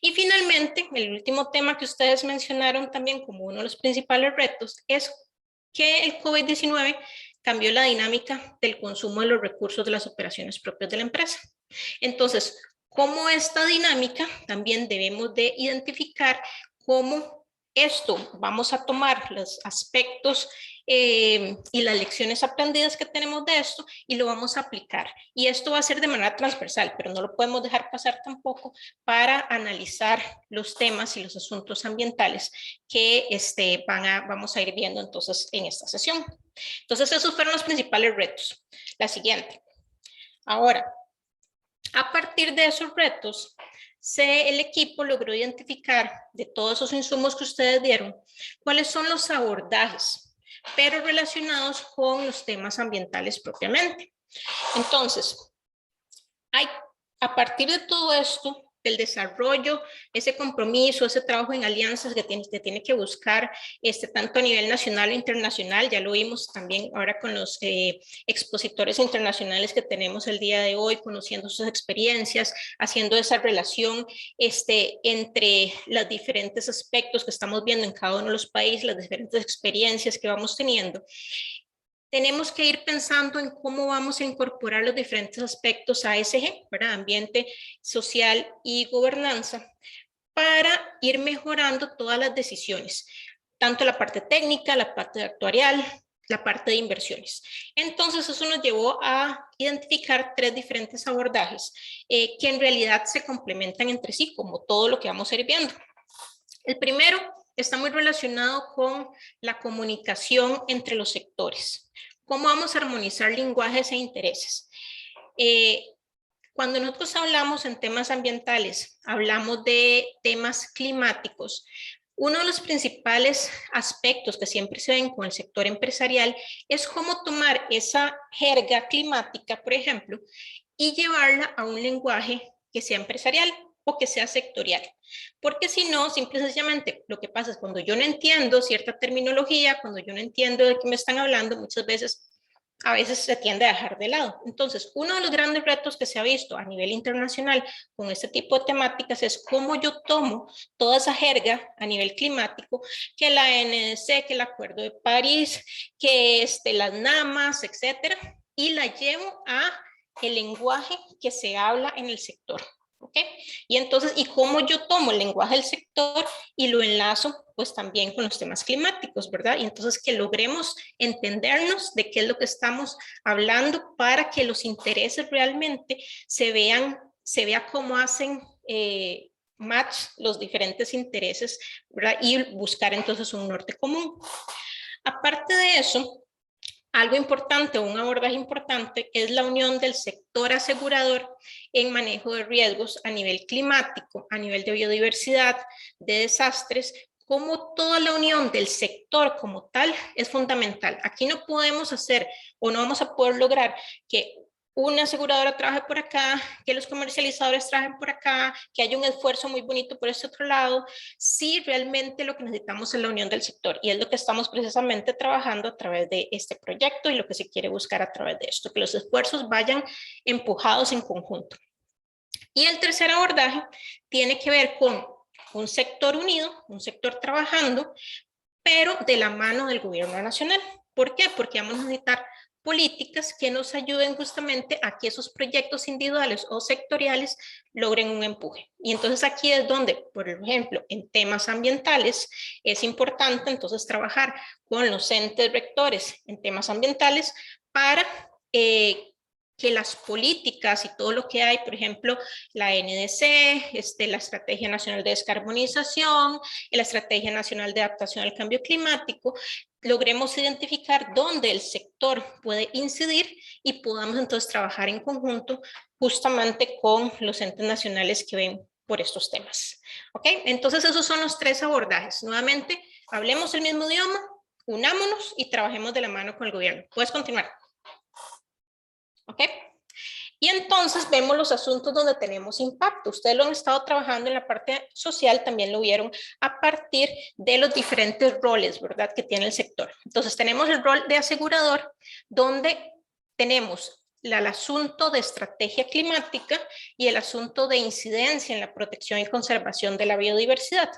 Y finalmente, el último tema que ustedes mencionaron también como uno de los principales retos es que el COVID-19 cambió la dinámica del consumo de los recursos de las operaciones propias de la empresa. Entonces, ¿cómo esta dinámica también debemos de identificar cómo esto vamos a tomar los aspectos y las lecciones aprendidas que tenemos de esto y lo vamos a aplicar? Y esto va a ser de manera transversal, pero no lo podemos dejar pasar tampoco para analizar los temas y los asuntos ambientales que vamos a ir viendo entonces en esta sesión. Entonces, esos fueron los principales retos. La siguiente. Ahora, a partir de esos retos, el equipo logró identificar de todos esos insumos que ustedes dieron, cuáles son los abordajes, pero relacionados con los temas ambientales propiamente. Entonces, a partir de todo esto, del desarrollo, ese compromiso, ese trabajo en alianzas que tiene que buscar tanto a nivel nacional o internacional, ya lo vimos también ahora con los expositores internacionales que tenemos el día de hoy, conociendo sus experiencias, haciendo esa relación entre los diferentes aspectos que estamos viendo en cada uno de los países, las diferentes experiencias que vamos teniendo. Tenemos que ir pensando en cómo vamos a incorporar los diferentes aspectos ASG, ¿verdad? Ambiente, social y gobernanza, para ir mejorando todas las decisiones, tanto la parte técnica, la parte actuarial, la parte de inversiones. Entonces, eso nos llevó a identificar 3 diferentes abordajes que en realidad se complementan entre sí, como todo lo que vamos a ir viendo. El primero está muy relacionado con la comunicación entre los sectores. ¿Cómo vamos a armonizar lenguajes e intereses? Cuando nosotros hablamos en temas ambientales, hablamos de temas climáticos, uno de los principales aspectos que siempre se ven con el sector empresarial es cómo tomar esa jerga climática, por ejemplo, y llevarla a un lenguaje que sea empresarial o que sea sectorial. Porque si no, simple y sencillamente, lo que pasa es cuando yo no entiendo cierta terminología, cuando yo no entiendo de qué me están hablando, muchas veces, a veces se tiende a dejar de lado. Entonces, uno de los grandes retos que se ha visto a nivel internacional con este tipo de temáticas es cómo yo tomo toda esa jerga a nivel climático, que la NDC, que el Acuerdo de París, que las NAMAS, etcétera, y la llevo a el lenguaje que se habla en el sector. ¿Ok? Y entonces, ¿y cómo yo tomo el lenguaje del sector y lo enlazo pues también con los temas climáticos, ¿verdad? Y entonces que logremos entendernos de qué es lo que estamos hablando para que los intereses realmente se vea cómo hacen match los diferentes intereses, ¿verdad? Y buscar entonces un norte común. Aparte de eso, algo importante, un abordaje importante, es la unión del sector asegurador en manejo de riesgos a nivel climático, a nivel de biodiversidad, de desastres, como toda la unión del sector como tal es fundamental. Aquí no podemos hacer o no vamos a poder lograr que una aseguradora trabaje por acá, que los comercializadores trabajen por acá, que haya un esfuerzo muy bonito por este otro lado, si realmente lo que necesitamos es la unión del sector, y es lo que estamos precisamente trabajando a través de este proyecto y lo que se quiere buscar a través de esto, que los esfuerzos vayan empujados en conjunto. Y el tercer abordaje tiene que ver con un sector unido, un sector trabajando, pero de la mano del gobierno nacional. ¿Por qué? Porque vamos a necesitar políticas que nos ayuden justamente a que esos proyectos individuales o sectoriales logren un empuje. Y entonces aquí es donde, por ejemplo, en temas ambientales, es importante entonces trabajar con los entes rectores en temas ambientales para que las políticas y todo lo que hay, por ejemplo, la NDC, la Estrategia Nacional de Descarbonización, la Estrategia Nacional de Adaptación al Cambio Climático, logremos identificar dónde el sector puede incidir y podamos entonces trabajar en conjunto justamente con los entes nacionales que ven por estos temas. ¿Ok? Entonces esos son los tres abordajes. Nuevamente, hablemos el mismo idioma, unámonos y trabajemos de la mano con el gobierno. ¿Puedes continuar? ¿Ok? Y entonces vemos los asuntos donde tenemos impacto. Ustedes lo han estado trabajando en la parte social, también lo vieron a partir de los diferentes roles, ¿verdad?, que tiene el sector. Entonces tenemos el rol de asegurador, donde tenemos el asunto de estrategia climática y el asunto de incidencia en la protección y conservación de la biodiversidad.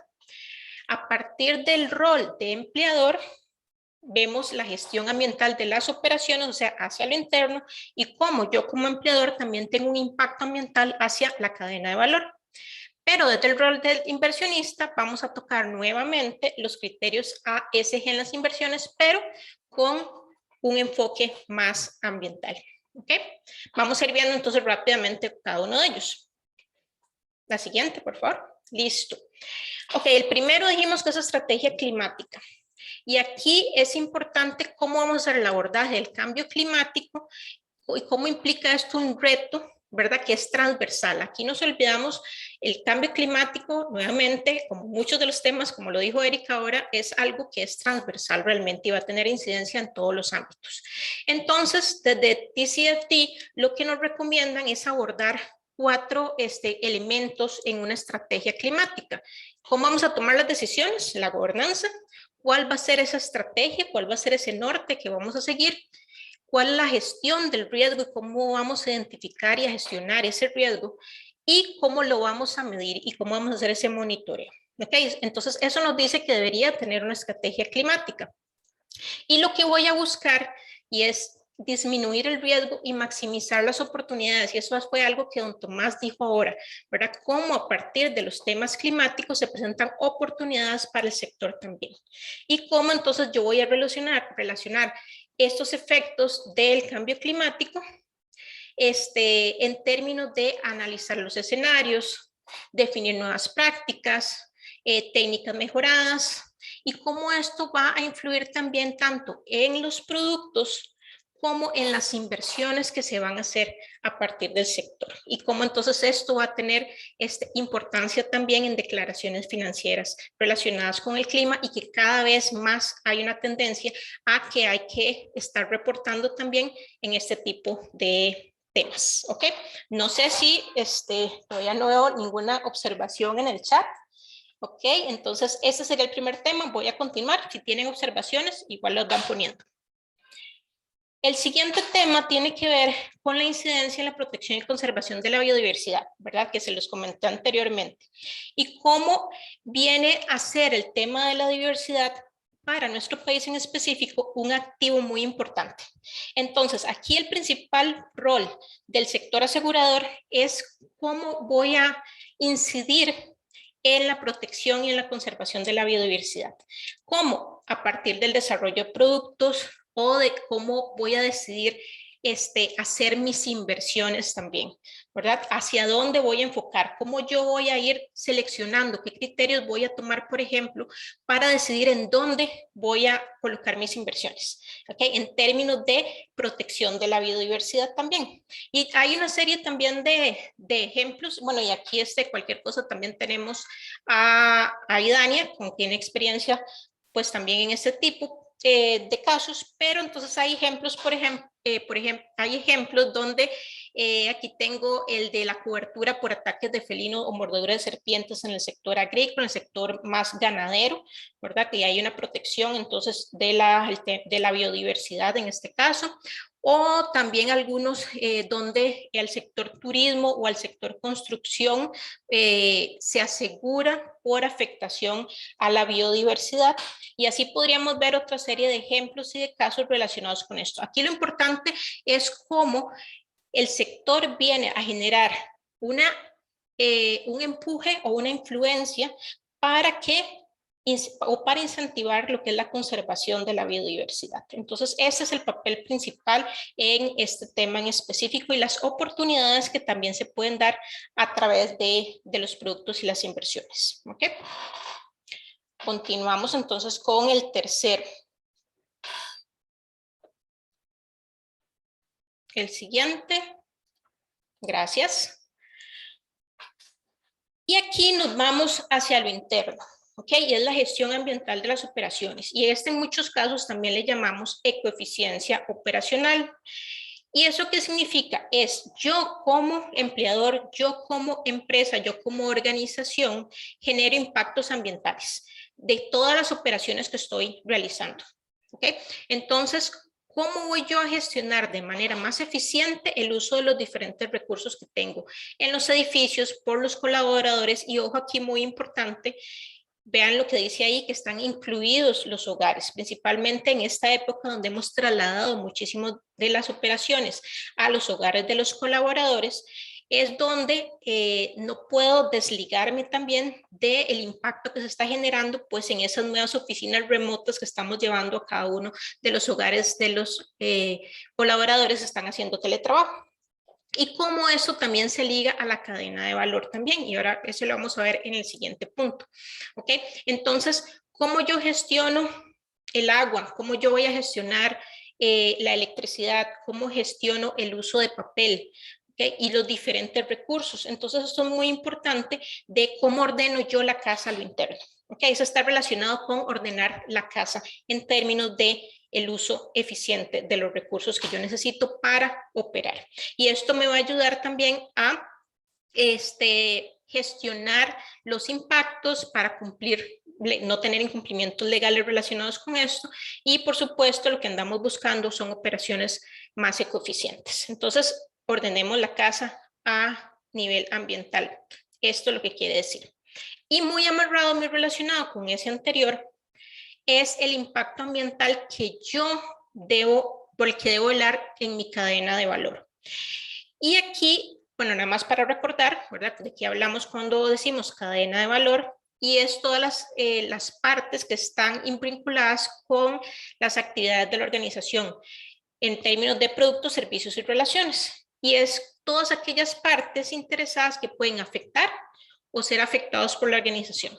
A partir del rol de empleador, vemos la gestión ambiental de las operaciones, o sea, hacia lo interno, y cómo yo como empleador también tengo un impacto ambiental hacia la cadena de valor. Pero desde el rol del inversionista vamos a tocar nuevamente los criterios ASG en las inversiones, pero con un enfoque más ambiental. ¿Ok? Vamos a ir viendo entonces rápidamente cada uno de ellos. La siguiente, por favor. Listo. Ok, el primero dijimos que es estrategia climática. Y aquí es importante cómo vamos a hacer el abordaje del cambio climático y cómo implica esto un reto, ¿verdad?, que es transversal. Aquí nos olvidamos el cambio climático, nuevamente, como muchos de los temas, como lo dijo Erika ahora, es algo que es transversal realmente y va a tener incidencia en todos los ámbitos. Entonces, desde TCFD, lo que nos recomiendan es abordar 4 elementos en una estrategia climática. ¿Cómo vamos a tomar las decisiones? La gobernanza. ¿Cuál va a ser esa estrategia? ¿Cuál va a ser ese norte que vamos a seguir? ¿Cuál es la gestión del riesgo y cómo vamos a identificar y a gestionar ese riesgo? Y cómo lo vamos a medir y cómo vamos a hacer ese monitoreo. ¿Okay? Entonces, eso nos dice que debería tener una estrategia climática. Y lo que voy a buscar y es disminuir el riesgo y maximizar las oportunidades. Y eso fue algo que don Tomás dijo ahora, ¿verdad? Cómo a partir de los temas climáticos se presentan oportunidades para el sector también. Y cómo entonces yo voy a relacionar estos efectos del cambio climático en términos de analizar los escenarios, definir nuevas prácticas, técnicas mejoradas, y cómo esto va a influir también tanto en los productos como en las inversiones que se van a hacer a partir del sector, y cómo entonces esto va a tener importancia también en declaraciones financieras relacionadas con el clima, y que cada vez más hay una tendencia a que hay que estar reportando también en este tipo de temas. ¿Ok? No sé si todavía no veo ninguna observación en el chat. Ok, entonces ese sería el primer tema. Voy a continuar. Si tienen observaciones, igual los van poniendo. El siguiente tema tiene que ver con la incidencia en la protección y conservación de la biodiversidad, ¿verdad? Que se los comenté anteriormente. Y cómo viene a ser el tema de la diversidad para nuestro país en específico un activo muy importante. Entonces, aquí el principal rol del sector asegurador es cómo voy a incidir en la protección y en la conservación de la biodiversidad. ¿Cómo? A partir del desarrollo de productos o de cómo voy a decidir hacer mis inversiones también, ¿verdad? Hacia dónde voy a enfocar, cómo yo voy a ir seleccionando, qué criterios voy a tomar, por ejemplo, para decidir en dónde voy a colocar mis inversiones, ¿ok? En términos de protección de la biodiversidad también. Y hay una serie también de ejemplos, bueno, y aquí cualquier cosa también tenemos a Idania, con quien experiencia pues también en este tipo de casos, pero entonces hay ejemplos, por ejemplo, hay ejemplos donde aquí tengo el de la cobertura por ataques de felinos o mordedura de serpientes en el sector agrícola, en el sector más ganadero, ¿verdad? Que hay una protección entonces de la biodiversidad en este caso, o también algunos donde el sector turismo o el sector construcción se asegura por afectación a la biodiversidad, y así podríamos ver otra serie de ejemplos y de casos relacionados con esto. Aquí lo importante es cómo el sector viene a generar un empuje o una influencia para para incentivar lo que es la conservación de la biodiversidad. Entonces, ese es el papel principal en este tema en específico y las oportunidades que también se pueden dar a través de los productos y las inversiones. ¿Okay? Continuamos entonces con el tercero. El siguiente. Gracias. Y aquí nos vamos hacia lo interno, ¿ok? Y es la gestión ambiental de las operaciones. Y en muchos casos también le llamamos ecoeficiencia operacional. ¿Y eso qué significa? Es yo como empleador, yo como empresa, yo como organización, genero impactos ambientales de todas las operaciones que estoy realizando, ¿ok? Entonces, ¿cómo voy yo a gestionar de manera más eficiente el uso de los diferentes recursos que tengo en los edificios por los colaboradores? Y ojo aquí muy importante, vean lo que dice ahí, que están incluidos los hogares, principalmente en esta época donde hemos trasladado muchísimo de las operaciones a los hogares de los colaboradores, es donde no puedo desligarme también del impacto que se está generando pues en esas nuevas oficinas remotas que estamos llevando a cada uno de los hogares de los colaboradores que están haciendo teletrabajo. Y cómo eso también se liga a la cadena de valor también. Y ahora eso lo vamos a ver en el siguiente punto. ¿Ok? Entonces, ¿cómo yo gestiono el agua? ¿Cómo yo voy a gestionar la electricidad? ¿Cómo gestiono el uso de papel? ¿Okay? Y los diferentes recursos. Entonces, esto es muy importante de cómo ordeno yo la casa a lo interno. ¿Okay? Eso está relacionado con ordenar la casa en términos de el uso eficiente de los recursos que yo necesito para operar. Y esto me va a ayudar también a gestionar los impactos para cumplir, no tener incumplimientos legales relacionados con esto. Y por supuesto, lo que andamos buscando son operaciones más ecoeficientes. Entonces, ordenemos la casa a nivel ambiental. Esto es lo que quiere decir. Y muy amarrado, muy relacionado con ese anterior, es el impacto ambiental que por el que debo velar en mi cadena de valor. Y aquí, bueno, nada más para recordar, ¿verdad? De qué hablamos cuando decimos cadena de valor, y es todas las partes que están vinculadas con las actividades de la organización en términos de productos, servicios y relaciones. Y es todas aquellas partes interesadas que pueden afectar o ser afectados por la organización.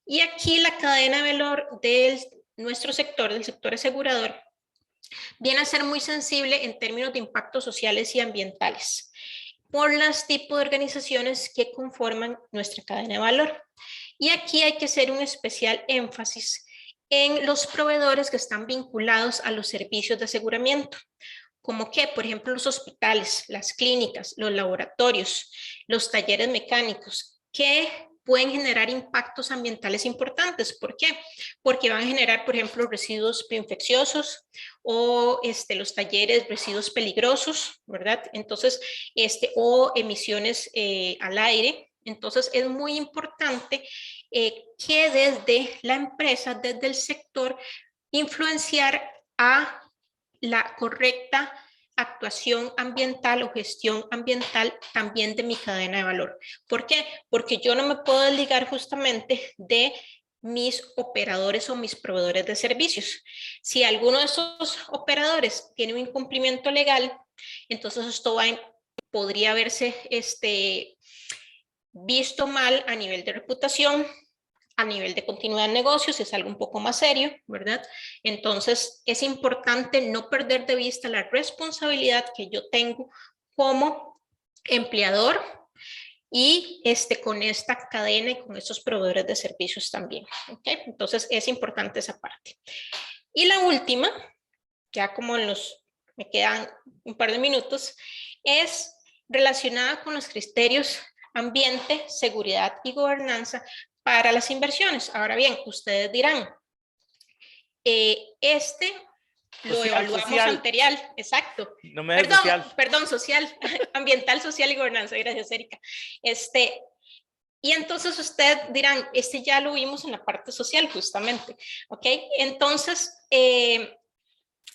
Y aquí la cadena de valor de nuestro sector, del sector asegurador, viene a ser muy sensible en términos de impactos sociales y ambientales por los tipos de organizaciones que conforman nuestra cadena de valor. Y aquí hay que hacer un especial énfasis en los proveedores que están vinculados a los servicios de aseguramiento, como que, por ejemplo, los hospitales, las clínicas, los laboratorios, los talleres mecánicos, que pueden generar impactos ambientales importantes. ¿Por qué? Porque van a generar, por ejemplo, residuos infecciosos o los talleres, residuos peligrosos, ¿verdad? Entonces, o emisiones al aire. Entonces, es muy importante que desde la empresa, desde el sector, influenciar a la correcta actuación ambiental o gestión ambiental también de mi cadena de valor. ¿Por qué? Porque yo no me puedo desligar justamente de mis operadores o mis proveedores de servicios. Si alguno de esos operadores tiene un incumplimiento legal, entonces esto podría verse visto mal a nivel de reputación, a nivel de continuidad de negocios, es algo un poco más serio, ¿verdad? Entonces es importante no perder de vista la responsabilidad que yo tengo como empleador y con esta cadena y con estos proveedores de servicios también, ¿ok? Entonces es importante esa parte. Y la última, ya como me quedan un par de minutos, es relacionada con los criterios ambiente, seguridad y gobernanza para las inversiones. Ahora bien, ustedes dirán, lo evaluamos anterior, exacto. No me des social. Perdón, social, ambiental, social y gobernanza. Gracias, Erika. Y entonces ustedes dirán, ya lo vimos en la parte social justamente, ¿ok? Entonces,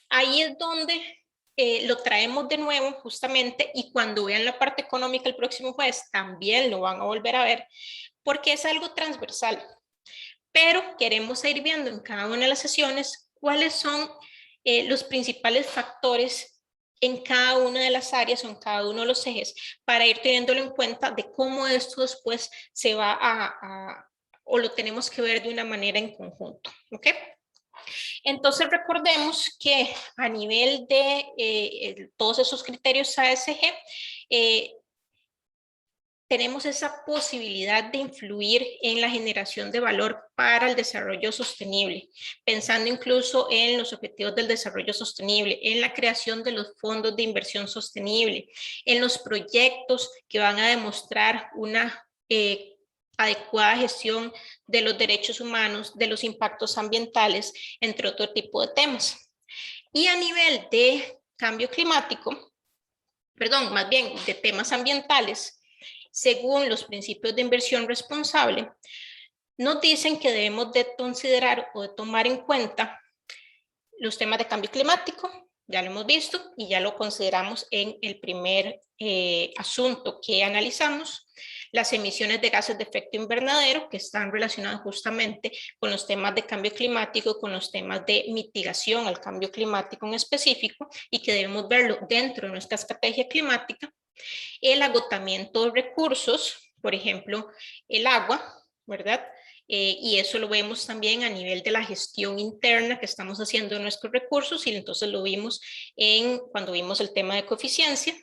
ahí es donde lo traemos de nuevo justamente, y cuando vean la parte económica el próximo jueves también lo van a volver a ver, porque es algo transversal. Pero queremos ir viendo en cada una de las sesiones cuáles son los principales factores en cada una de las áreas o en cada uno de los ejes, para ir teniéndolo en cuenta de cómo esto después se va o lo tenemos que ver de una manera en conjunto, ¿ok? Entonces recordemos que a nivel de todos esos criterios ASG, tenemos esa posibilidad de influir en la generación de valor para el desarrollo sostenible, pensando incluso en los objetivos del desarrollo sostenible, en la creación de los fondos de inversión sostenible, en los proyectos que van a demostrar una adecuada gestión de los derechos humanos, de los impactos ambientales, entre otro tipo de temas. Y a nivel de cambio climático, perdón, más bien de temas ambientales, según los principios de inversión responsable, nos dicen que debemos de considerar o de tomar en cuenta los temas de cambio climático, ya lo hemos visto y ya lo consideramos en el primer asunto que analizamos, las emisiones de gases de efecto invernadero, que están relacionadas justamente con los temas de cambio climático, con los temas de mitigación al cambio climático en específico, y que debemos verlo dentro de nuestra estrategia climática. El agotamiento de recursos, por ejemplo, el agua, ¿verdad? Y eso lo vemos también a nivel de la gestión interna que estamos haciendo de nuestros recursos, y entonces lo vimos cuando vimos el tema de coeficiencia.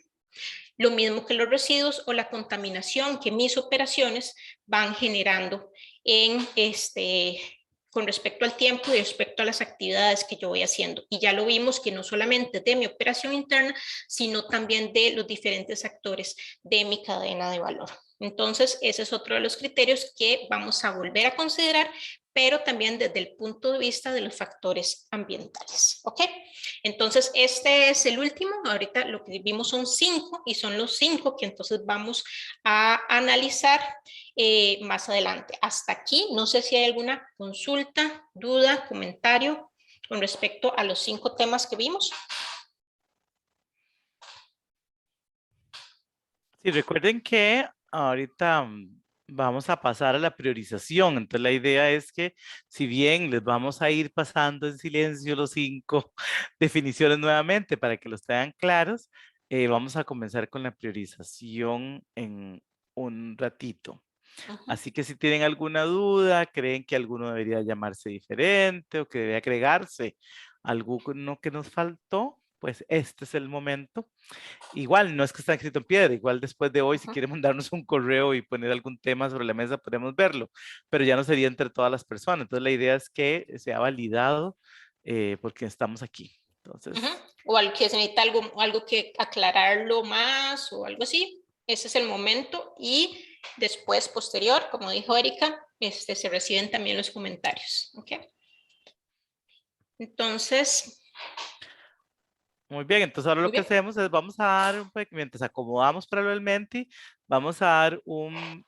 Lo mismo que los residuos o la contaminación que mis operaciones van generando con respecto al tiempo y respecto a las actividades que yo voy haciendo. Y ya lo vimos que no solamente de mi operación interna, sino también de los diferentes actores de mi cadena de valor. Entonces, ese es otro de los criterios que vamos a volver a considerar, pero también desde el punto de vista de los factores ambientales. ¿Ok? Entonces, este es el último. Ahorita lo que vimos son 5 y son los 5 que entonces vamos a analizar más adelante. Hasta aquí, no sé si hay alguna consulta, duda, comentario con respecto a los 5 temas que vimos. Sí, recuerden que ahorita vamos a pasar a la priorización. Entonces la idea es que, si bien les vamos a ir pasando en silencio los 5 definiciones nuevamente para que los tengan claros, vamos a comenzar con la priorización en un ratito. Así que si tienen alguna duda, creen que alguno debería llamarse diferente o que debe agregarse alguno que nos faltó, pues este es el momento. Igual no es que está escrito en piedra, igual después de hoy, si quieren mandarnos un correo y poner algún tema sobre la mesa, podemos verlo, pero ya no sería entre todas las personas. Entonces la idea es que sea validado porque estamos aquí. Entonces, o algo que se necesita algo que aclararlo más o algo así, ese es el momento. Y después, posterior, como dijo Erika, se reciben también los comentarios. ¿Ok? Entonces, muy bien, entonces ahora lo que hacemos es vamos a dar, mientras acomodamos para lo del Menti, Vamos a dar un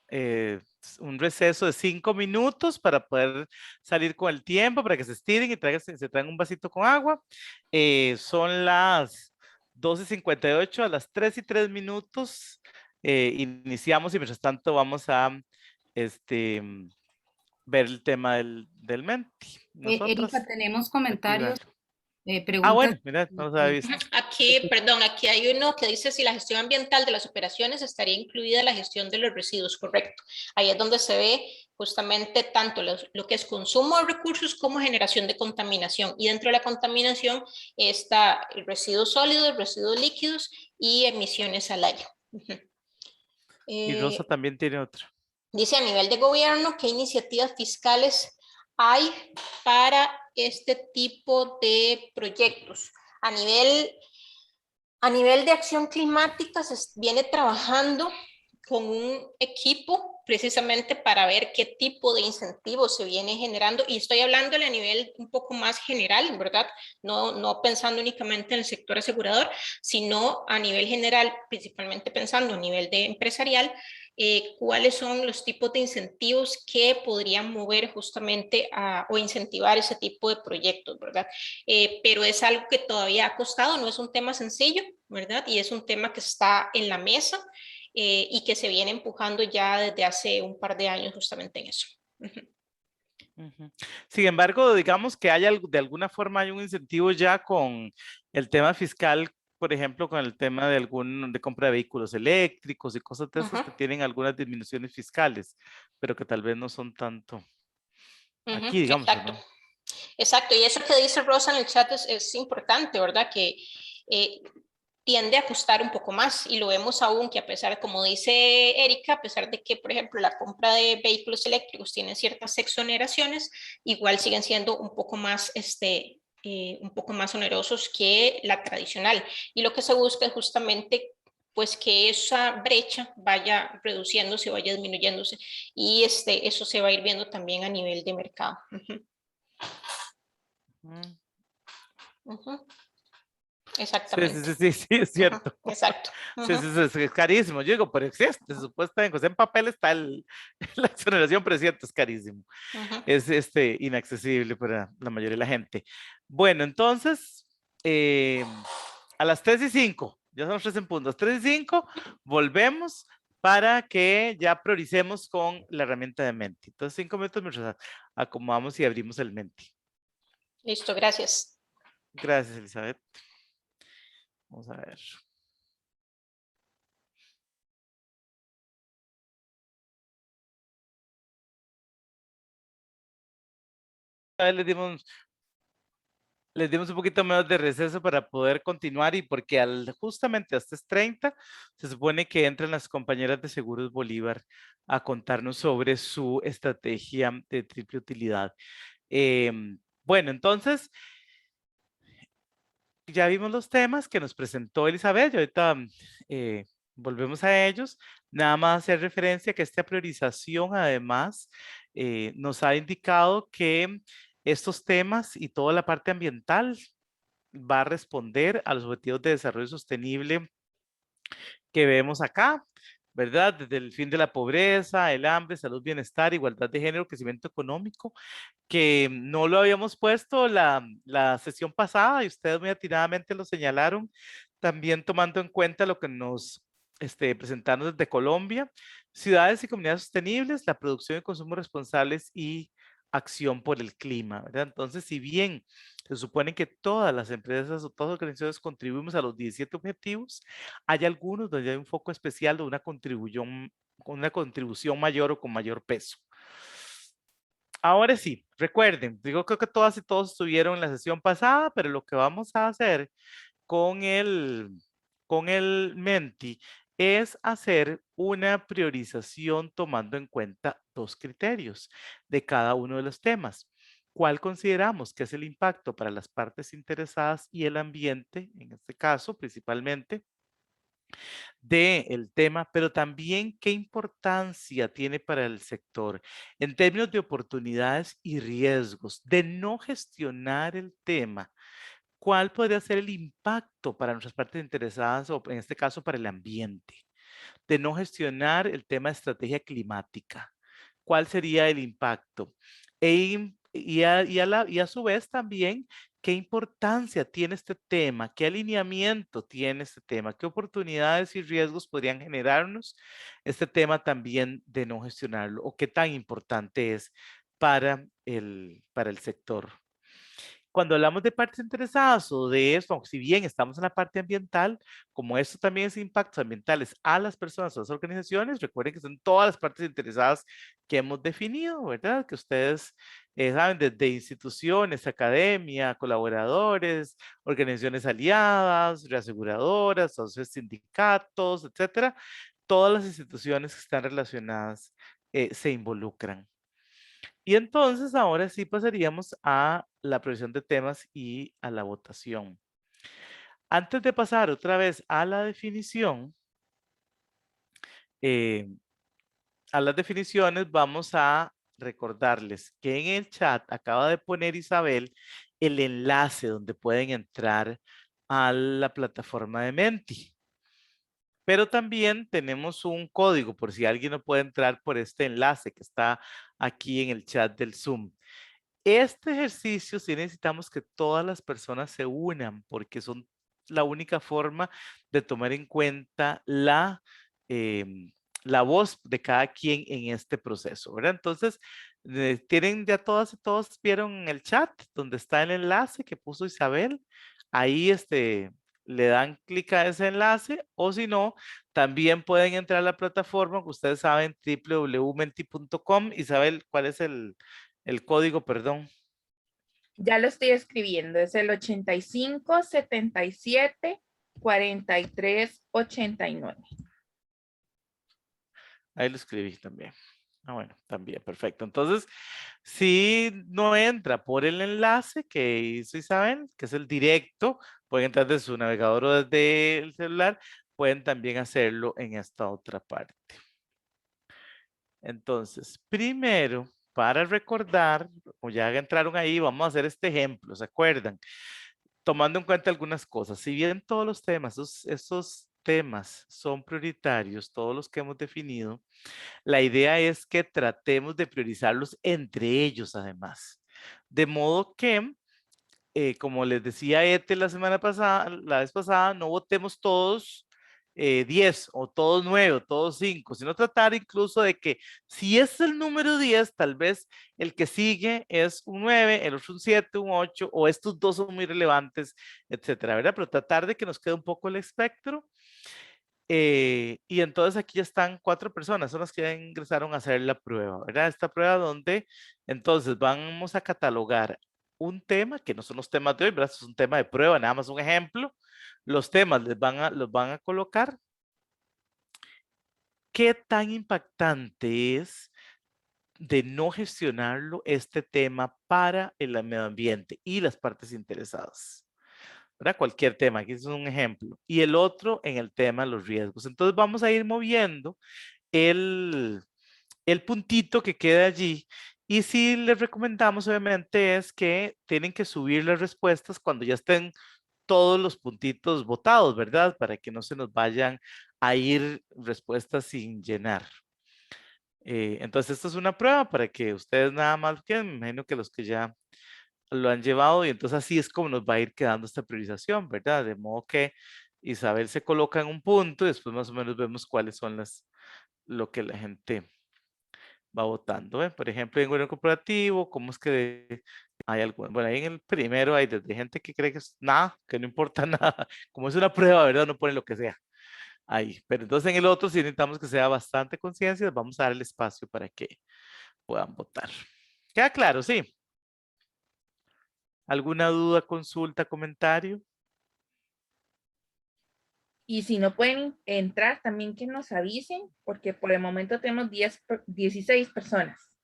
receso de 5 minutos para poder salir con el tiempo, para que se estiren y se traigan un vasito con agua. Son las 12:58, a las 3:03 iniciamos y mientras tanto vamos a ver el tema del Menti. Erika, tenemos Aquí, comentarios, ah, preguntas. bueno, mira, no se había visto. Aquí, perdón, aquí hay uno que dice si la gestión ambiental de las operaciones estaría incluida la gestión de los residuos, correcto. Ahí es donde se ve justamente tanto lo que es consumo de recursos como generación de contaminación. Y dentro de la contaminación está el residuo sólido, residuos líquidos y emisiones al aire. Y Rosa también tiene otro. Dice a nivel de gobierno, ¿qué iniciativas fiscales hay para este tipo de proyectos? A nivel de acción climática se viene trabajando con un equipo precisamente para ver qué tipo de incentivos se viene generando, y estoy hablándole a nivel un poco más general, ¿verdad? No pensando únicamente en el sector asegurador, sino a nivel general, principalmente pensando a nivel de empresarial, cuáles son los tipos de incentivos que podrían mover justamente o incentivar ese tipo de proyectos, ¿verdad? Pero es algo que todavía ha costado, no es un tema sencillo, ¿verdad? Y es un tema que está en la mesa y que se viene empujando ya desde hace un par de años justamente en eso. Sin embargo, digamos que hay de alguna forma hay un incentivo ya con el tema fiscal, por ejemplo, con el tema de compra de vehículos eléctricos y cosas de esas que tienen algunas disminuciones fiscales, pero que tal vez no son tanto aquí, digamos. Exacto. ¿No? Exacto, y eso que dice Rosa en el chat es importante, ¿verdad? Que tiende a costar un poco más, y lo vemos aún que a pesar, como dice Erika, a pesar de que, por ejemplo, la compra de vehículos eléctricos tiene ciertas exoneraciones, igual siguen siendo un poco más onerosos que la tradicional. Y lo que se busca es justamente pues que esa brecha vaya reduciéndose, vaya disminuyéndose, y eso se va a ir viendo también a nivel de mercado. Exactamente. Sí, es cierto. Exacto. Sí, es carísimo. Yo digo, pero existe, supuestamente, en papel está la exoneración, pero es cierto, es carísimo. Es inaccesible para la mayoría de la gente. Bueno, entonces, a las 3:05, ya son 3 en punto, 3:05, volvemos para que ya prioricemos con la herramienta de Menti. Entonces, 5 minutos mientras acomodamos y abrimos el Menti. Listo, gracias. Gracias, Elizabeth. Vamos a ver. Les dimos un poquito menos de receso para poder continuar, y porque justamente hasta es 30, se supone que entran las compañeras de Seguros Bolívar a contarnos sobre su estrategia de triple utilidad. Bueno, entonces, ya vimos los temas que nos presentó Elizabeth y ahorita volvemos a ellos. Nada más hacer referencia que esta priorización además nos ha indicado que estos temas y toda la parte ambiental va a responder a los objetivos de desarrollo sostenible que vemos acá, ¿verdad? Desde el fin de la pobreza, el hambre, salud, bienestar, igualdad de género, crecimiento económico, que no lo habíamos puesto la sesión pasada y ustedes muy atinadamente lo señalaron, también tomando en cuenta lo que nos presentaron desde Colombia: ciudades y comunidades sostenibles, la producción y consumo responsables y acción por el clima, ¿verdad? Entonces, si bien se supone que todas las empresas o todas las organizaciones contribuimos a los 17 objetivos, hay algunos donde hay un foco especial de una contribución mayor o con mayor peso. Ahora sí, recuerden, digo, creo que todas y todos estuvieron en la sesión pasada, pero lo que vamos a hacer con el Menti es hacer una priorización tomando en cuenta 2 criterios de cada uno de los temas. ¿Cuál consideramos que es el impacto para las partes interesadas y el ambiente, en este caso principalmente, del tema, pero también qué importancia tiene para el sector en términos de oportunidades y riesgos de no gestionar el tema? ¿Cuál podría ser el impacto para nuestras partes interesadas o en este caso para el ambiente? de no gestionar el tema de estrategia climática. ¿Cuál sería el impacto? Y a su vez también, ¿qué importancia tiene este tema? ¿Qué alineamiento tiene este tema? ¿Qué oportunidades y riesgos podrían generarnos este tema también de no gestionarlo? ¿O qué tan importante es para el sector? Cuando hablamos de partes interesadas o de eso, si bien estamos en la parte ambiental, como esto también es impactos ambientales a las personas o las organizaciones, recuerden que son todas las partes interesadas que hemos definido, ¿verdad? Que ustedes saben, desde instituciones, academia, colaboradores, organizaciones aliadas, reaseguradoras, socios sindicatos, etcétera. Todas las instituciones que están relacionadas se involucran. Y entonces ahora sí pasaríamos a la provisión de temas y a la votación. Antes de pasar otra vez a la definición, a las definiciones, vamos a recordarles que en el chat acaba de poner Isabel el enlace donde pueden entrar a la plataforma de Menti. Pero también tenemos un código por si alguien no puede entrar por este enlace que está aquí en el chat del Zoom. Este ejercicio sí necesitamos que todas las personas se unan porque son la única forma de tomar en cuenta la voz de cada quien en este proceso, ¿verdad? Entonces, tienen ya todas y todos vieron el chat donde está el enlace que puso Isabel. Ahí le dan clic a ese enlace o si no, también pueden entrar a la plataforma que ustedes saben, www.menti.com. Isabel, ¿cuál es el código, perdón? Ya lo estoy escribiendo, es el 85 77 43 89. Ahí lo escribí también. Ah, bueno, también, perfecto. Entonces, si no entra por el enlace que hizo Isabel, que es el directo, pueden entrar desde su navegador o desde el celular, pueden también hacerlo en esta otra parte. Entonces, primero, para recordar, como ya entraron ahí, vamos a hacer este ejemplo, ¿se acuerdan? Tomando en cuenta algunas cosas, si bien todos los temas, esos temas son prioritarios, todos los que hemos definido, la idea es que tratemos de priorizarlos entre ellos además. De modo que, como les decía Ete la vez pasada, no votemos todos 10 o todos 9 o todos 5, sino tratar incluso de que si es el número 10, tal vez el que sigue es un 9, el otro un 7, un 8, o estos dos son muy relevantes, etcétera, ¿verdad? Pero tratar de que nos quede un poco el espectro. Y entonces aquí ya están 4 personas, son las que ya ingresaron a hacer la prueba, ¿verdad? Esta prueba donde entonces vamos a catalogar un tema, que no son los temas de hoy, ¿verdad? Es un tema de prueba, nada más un ejemplo. Los temas los van a colocar. ¿Qué tan impactante es de no gestionarlo este tema para el medio ambiente y las partes interesadas? ¿Verdad? Cualquier tema, aquí es un ejemplo. Y el otro en el tema de los riesgos. Entonces vamos a ir moviendo el puntito que queda allí. Y si les recomendamos, obviamente, es que tienen que subir las respuestas cuando ya estén todos los puntitos votados, ¿verdad? Para que no se nos vayan a ir respuestas sin llenar. Entonces, esta es una prueba para que ustedes nada más queden. Me imagino que los que ya lo han llevado y entonces así es como nos va a ir quedando esta priorización, ¿verdad? De modo que Isabel se coloca en un punto y después más o menos vemos cuáles son lo que la gente va votando. ¿Eh? Por ejemplo, en gobierno corporativo, ¿cómo es que hay algo? Bueno, ahí en el primero hay desde gente que cree que es nada, que no importa nada. Como es una prueba, ¿verdad? No pone lo que sea ahí. Pero entonces en el otro, si necesitamos que sea bastante conciencia, vamos a dar el espacio para que puedan votar. ¿Queda claro? Sí. ¿Alguna duda, consulta, comentario? Y si no pueden entrar, también que nos avisen, porque por el momento tenemos 16 personas.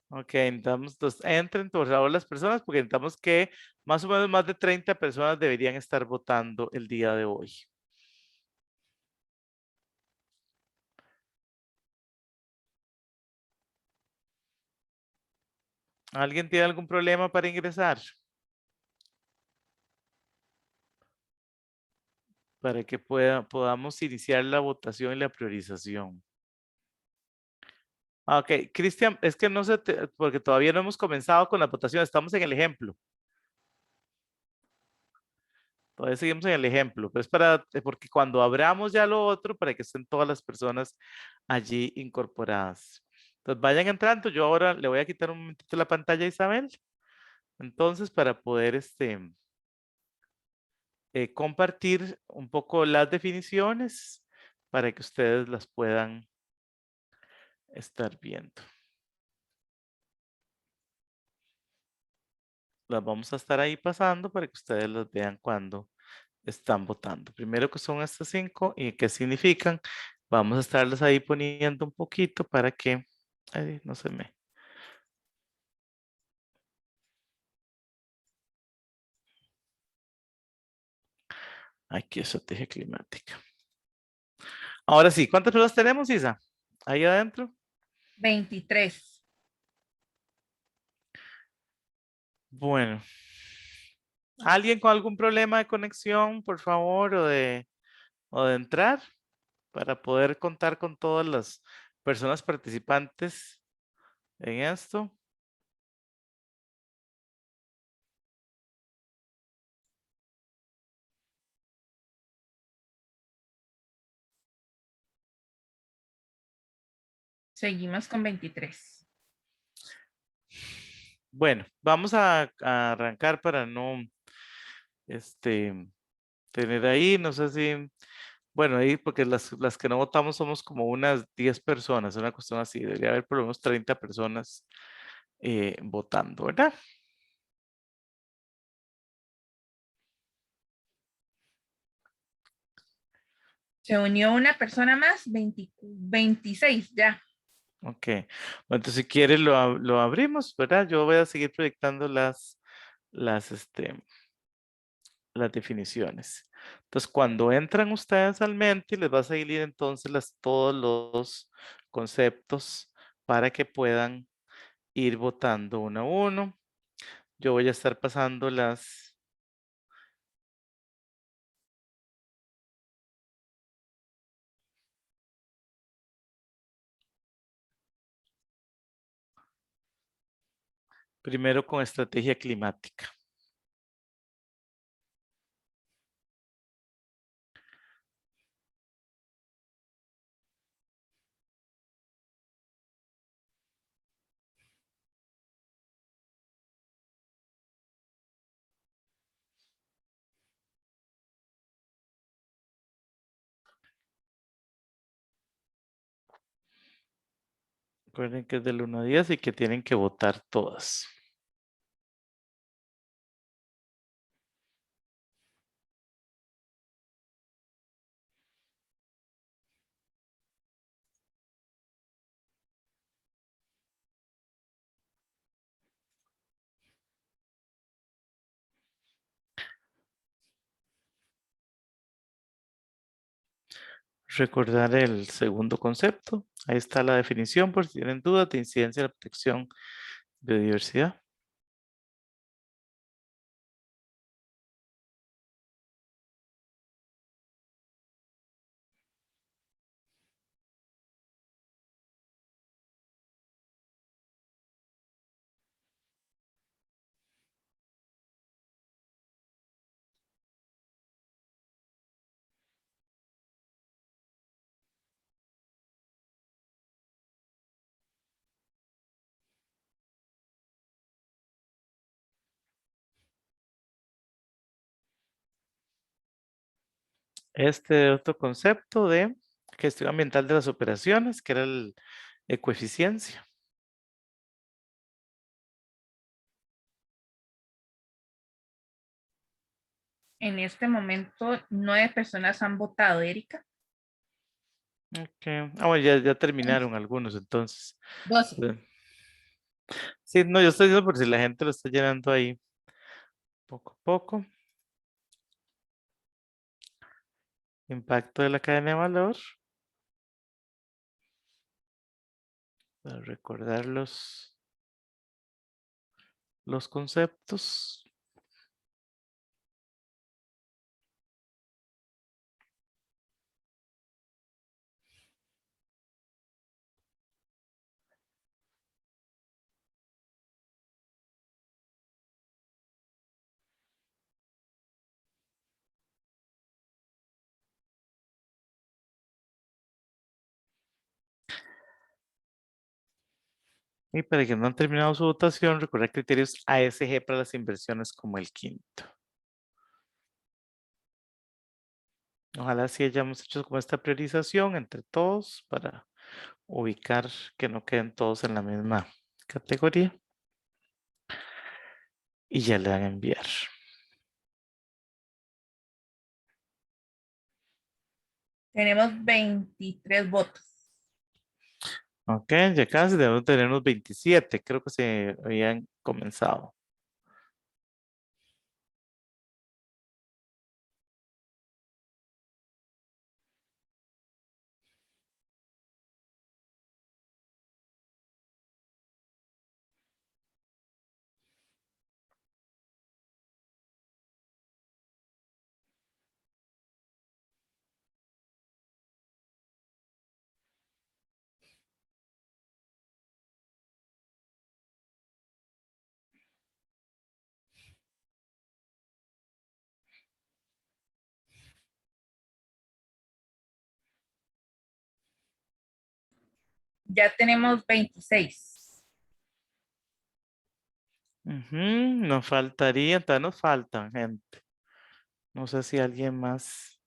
Ok, entonces entren por favor las personas porque necesitamos que más o menos más de 30 personas deberían estar votando el día de hoy. ¿Alguien tiene algún problema para ingresar? para que podamos iniciar la votación y la priorización. Ok, Cristian, es que no sé, porque todavía no hemos comenzado con la votación, estamos en el ejemplo. Todavía seguimos en el ejemplo, pero es porque cuando abramos ya lo otro, para que estén todas las personas allí incorporadas. Entonces vayan entrando, yo ahora le voy a quitar un momentito la pantalla a Isabel. Entonces, para poder compartir un poco las definiciones para que ustedes las puedan estar viendo. Las vamos a estar ahí pasando para que ustedes las vean cuando están votando. Primero que son estas 5 y qué significan. Vamos a estarlas ahí poniendo un poquito para que no se me. Aquí estrategia climática. Ahora sí, ¿cuántas personas tenemos, Isa? Ahí adentro. 23. Bueno. ¿Alguien con algún problema de conexión, por favor, o de entrar para poder contar con todas las personas participantes en esto? Seguimos con 23. Bueno, vamos a arrancar para no tener ahí, no sé si, bueno, ahí porque las que no votamos somos como unas 10 personas, una cuestión así, debería haber por lo menos 30 personas votando, ¿verdad? Se unió una persona más, 26 ya. Ok, bueno, entonces si quiere lo abrimos, ¿verdad? Yo voy a seguir proyectando las definiciones. Entonces, cuando entran ustedes al Menti, les va a salir entonces todos los conceptos para que puedan ir votando uno a uno. Yo voy a estar pasando las. Primero con estrategia climática. Recuerden que es del 1 a 10 y que tienen que votar todas. Recordar el segundo concepto. Ahí está la definición por si tienen dudas de incidencia de la protección de biodiversidad. Este otro concepto de gestión ambiental de las operaciones, que era el ecoeficiencia. En este momento, 9 personas han votado, Erika. Ok. Bueno, ya terminaron algunos entonces. 12. Sí, no, yo estoy diciendo por si la gente lo está llenando ahí poco a poco. Impacto de la cadena de valor. Para recordar los conceptos. Y para quienes no han terminado su votación, recordar criterios ASG para las inversiones como el quinto. Ojalá sí hayamos hecho como esta priorización entre todos para ubicar que no queden todos en la misma categoría. Y ya le dan a enviar. Tenemos 23 votos. Ok, ya casi debemos tener unos 27. Creo que se habían comenzado. Ya tenemos 26. Nos faltaría, todavía nos faltan gente. No sé si alguien más.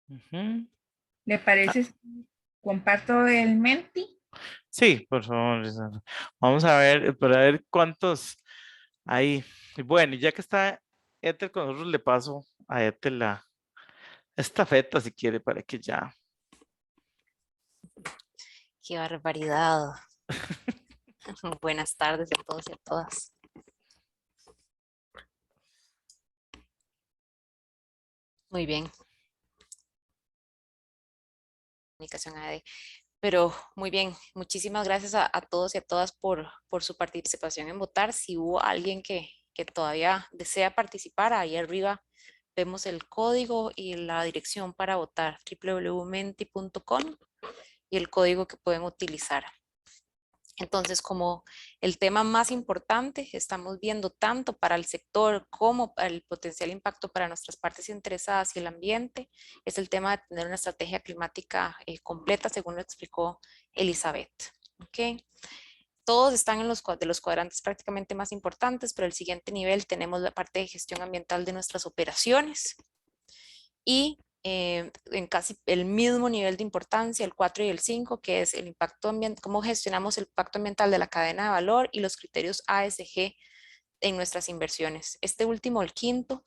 Ujú. ¿Le parece si comparto el Menti? Sí, por favor. Lisandro. Vamos a ver, para ver cuántos hay. Y bueno, y ya que está Ethel con nosotros, le paso a Ethel la estafeta si quiere para que ya. Qué barbaridad. Buenas tardes a todos y a todas. Muy bien. Comunicación AD. Pero muy bien, muchísimas gracias a todos y a todas por su participación en votar. Si hubo alguien que todavía desea participar, ahí arriba vemos el código y la dirección para votar, www.menti.com, y el código que pueden utilizar. Entonces, como el tema más importante, estamos viendo tanto para el sector como para el potencial impacto para nuestras partes interesadas y el ambiente, es el tema de tener una estrategia climática completa, según lo explicó Elizabeth. ¿Okay? Todos están en los cuadrantes prácticamente más importantes, pero el siguiente nivel tenemos la parte de gestión ambiental de nuestras operaciones y en casi el mismo nivel de importancia, el 4 y el 5, que es el impacto ambiental, cómo gestionamos el impacto ambiental de la cadena de valor y los criterios ASG en nuestras inversiones. Este último, el quinto,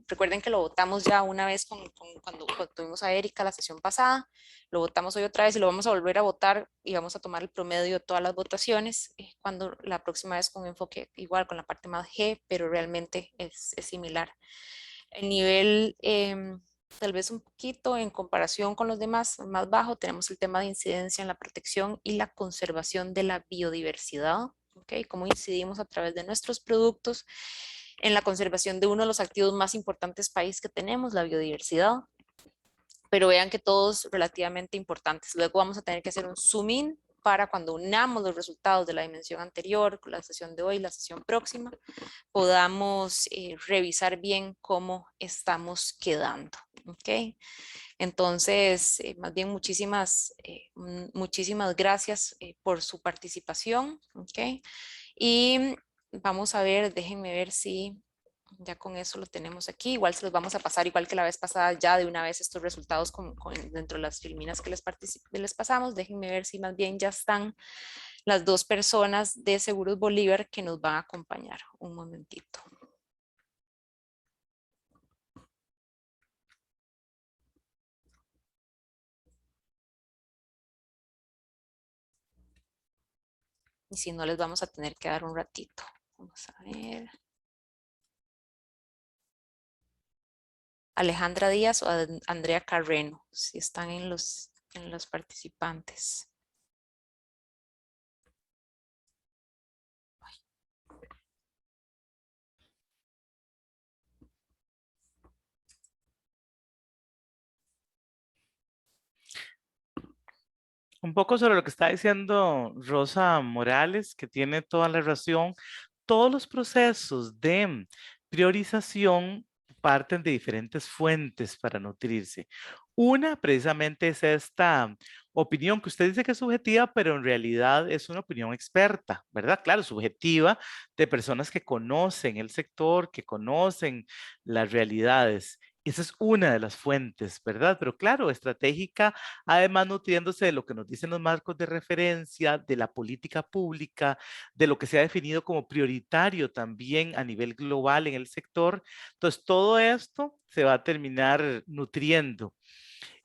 recuerden que lo votamos ya una vez cuando tuvimos a Erika la sesión pasada, lo votamos hoy otra vez y lo vamos a volver a votar y vamos a tomar el promedio de todas las votaciones cuando la próxima vez con enfoque igual con la parte más G, pero realmente es similar. El nivel tal vez un poquito en comparación con los demás más bajo, tenemos el tema de incidencia en la protección y la conservación de la biodiversidad. ¿Okay? Cómo incidimos a través de nuestros productos en la conservación de uno de los activos más importantes país que tenemos, la biodiversidad. Pero vean que todos relativamente importantes. Luego vamos a tener que hacer un zoom in para cuando unamos los resultados de la dimensión anterior, con la sesión de hoy, la sesión próxima, podamos revisar bien cómo estamos quedando. ¿Okay? Entonces, más bien muchísimas gracias por su participación. ¿Okay? Y vamos a ver, déjenme ver si ya con eso lo tenemos aquí. Igual se los vamos a pasar, igual que la vez pasada, ya de una vez estos resultados dentro de las filminas que les pasamos. Déjenme ver si más bien ya están las dos personas de Seguros Bolívar que nos van a acompañar. Un momentito. Y si no, les vamos a tener que dar un ratito. Vamos a ver. Alejandra Díaz o Andrea Carreno, si están en los participantes. Un poco sobre lo que está diciendo Rosa Morales, que tiene toda la razón. Todos los procesos de priorización parten de diferentes fuentes para nutrirse. Una precisamente es esta opinión que usted dice que es subjetiva, pero en realidad es una opinión experta, ¿verdad? Claro, subjetiva de personas que conocen el sector, que conocen las realidades. Esa es una de las fuentes, ¿verdad? Pero claro, estratégica, además nutriéndose de lo que nos dicen los marcos de referencia, de la política pública, de lo que se ha definido como prioritario también a nivel global en el sector. Entonces, todo esto se va a terminar nutriendo.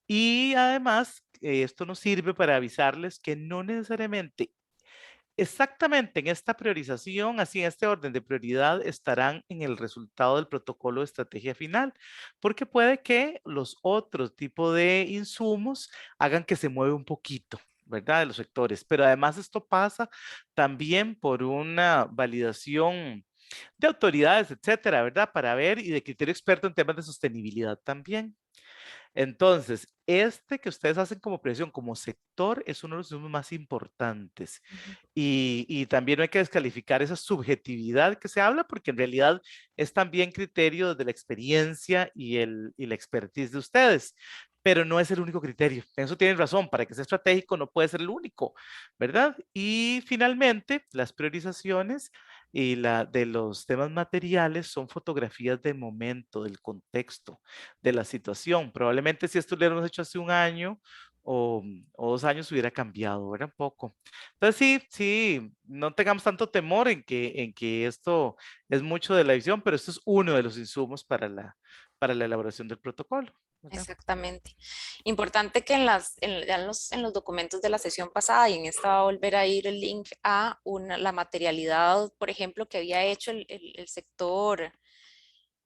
Y además, esto nos sirve para avisarles que no necesariamente exactamente en esta priorización, así en este orden de prioridad, estarán en el resultado del protocolo de estrategia final, porque puede que los otros tipos de insumos hagan que se mueva un poquito, ¿verdad? De los sectores. Pero además esto pasa también por una validación de autoridades, etcétera, ¿verdad? Para ver y de criterio experto en temas de sostenibilidad también. Entonces, este que ustedes hacen como presión, como sector, es uno de los insumos más importantes. Y también no hay que descalificar esa subjetividad que se habla, porque en realidad es también criterio de la experiencia y la expertise de ustedes. Pero no es el único criterio. En eso tienen razón. Para que sea estratégico no puede ser el único, ¿verdad? Y finalmente, las priorizaciones y de los temas materiales son fotografías del momento, del contexto, de la situación. Probablemente si esto lo hubiéramos hecho hace un año o 2 años hubiera cambiado, ¿verdad? Un poco. Entonces sí, no tengamos tanto temor en que esto es mucho de la visión, pero esto es uno de los insumos para la elaboración del protocolo, ¿verdad? Exactamente. Importante que en los documentos de la sesión pasada y en esta va a volver a ir el link a la materialidad, por ejemplo, que había hecho el sector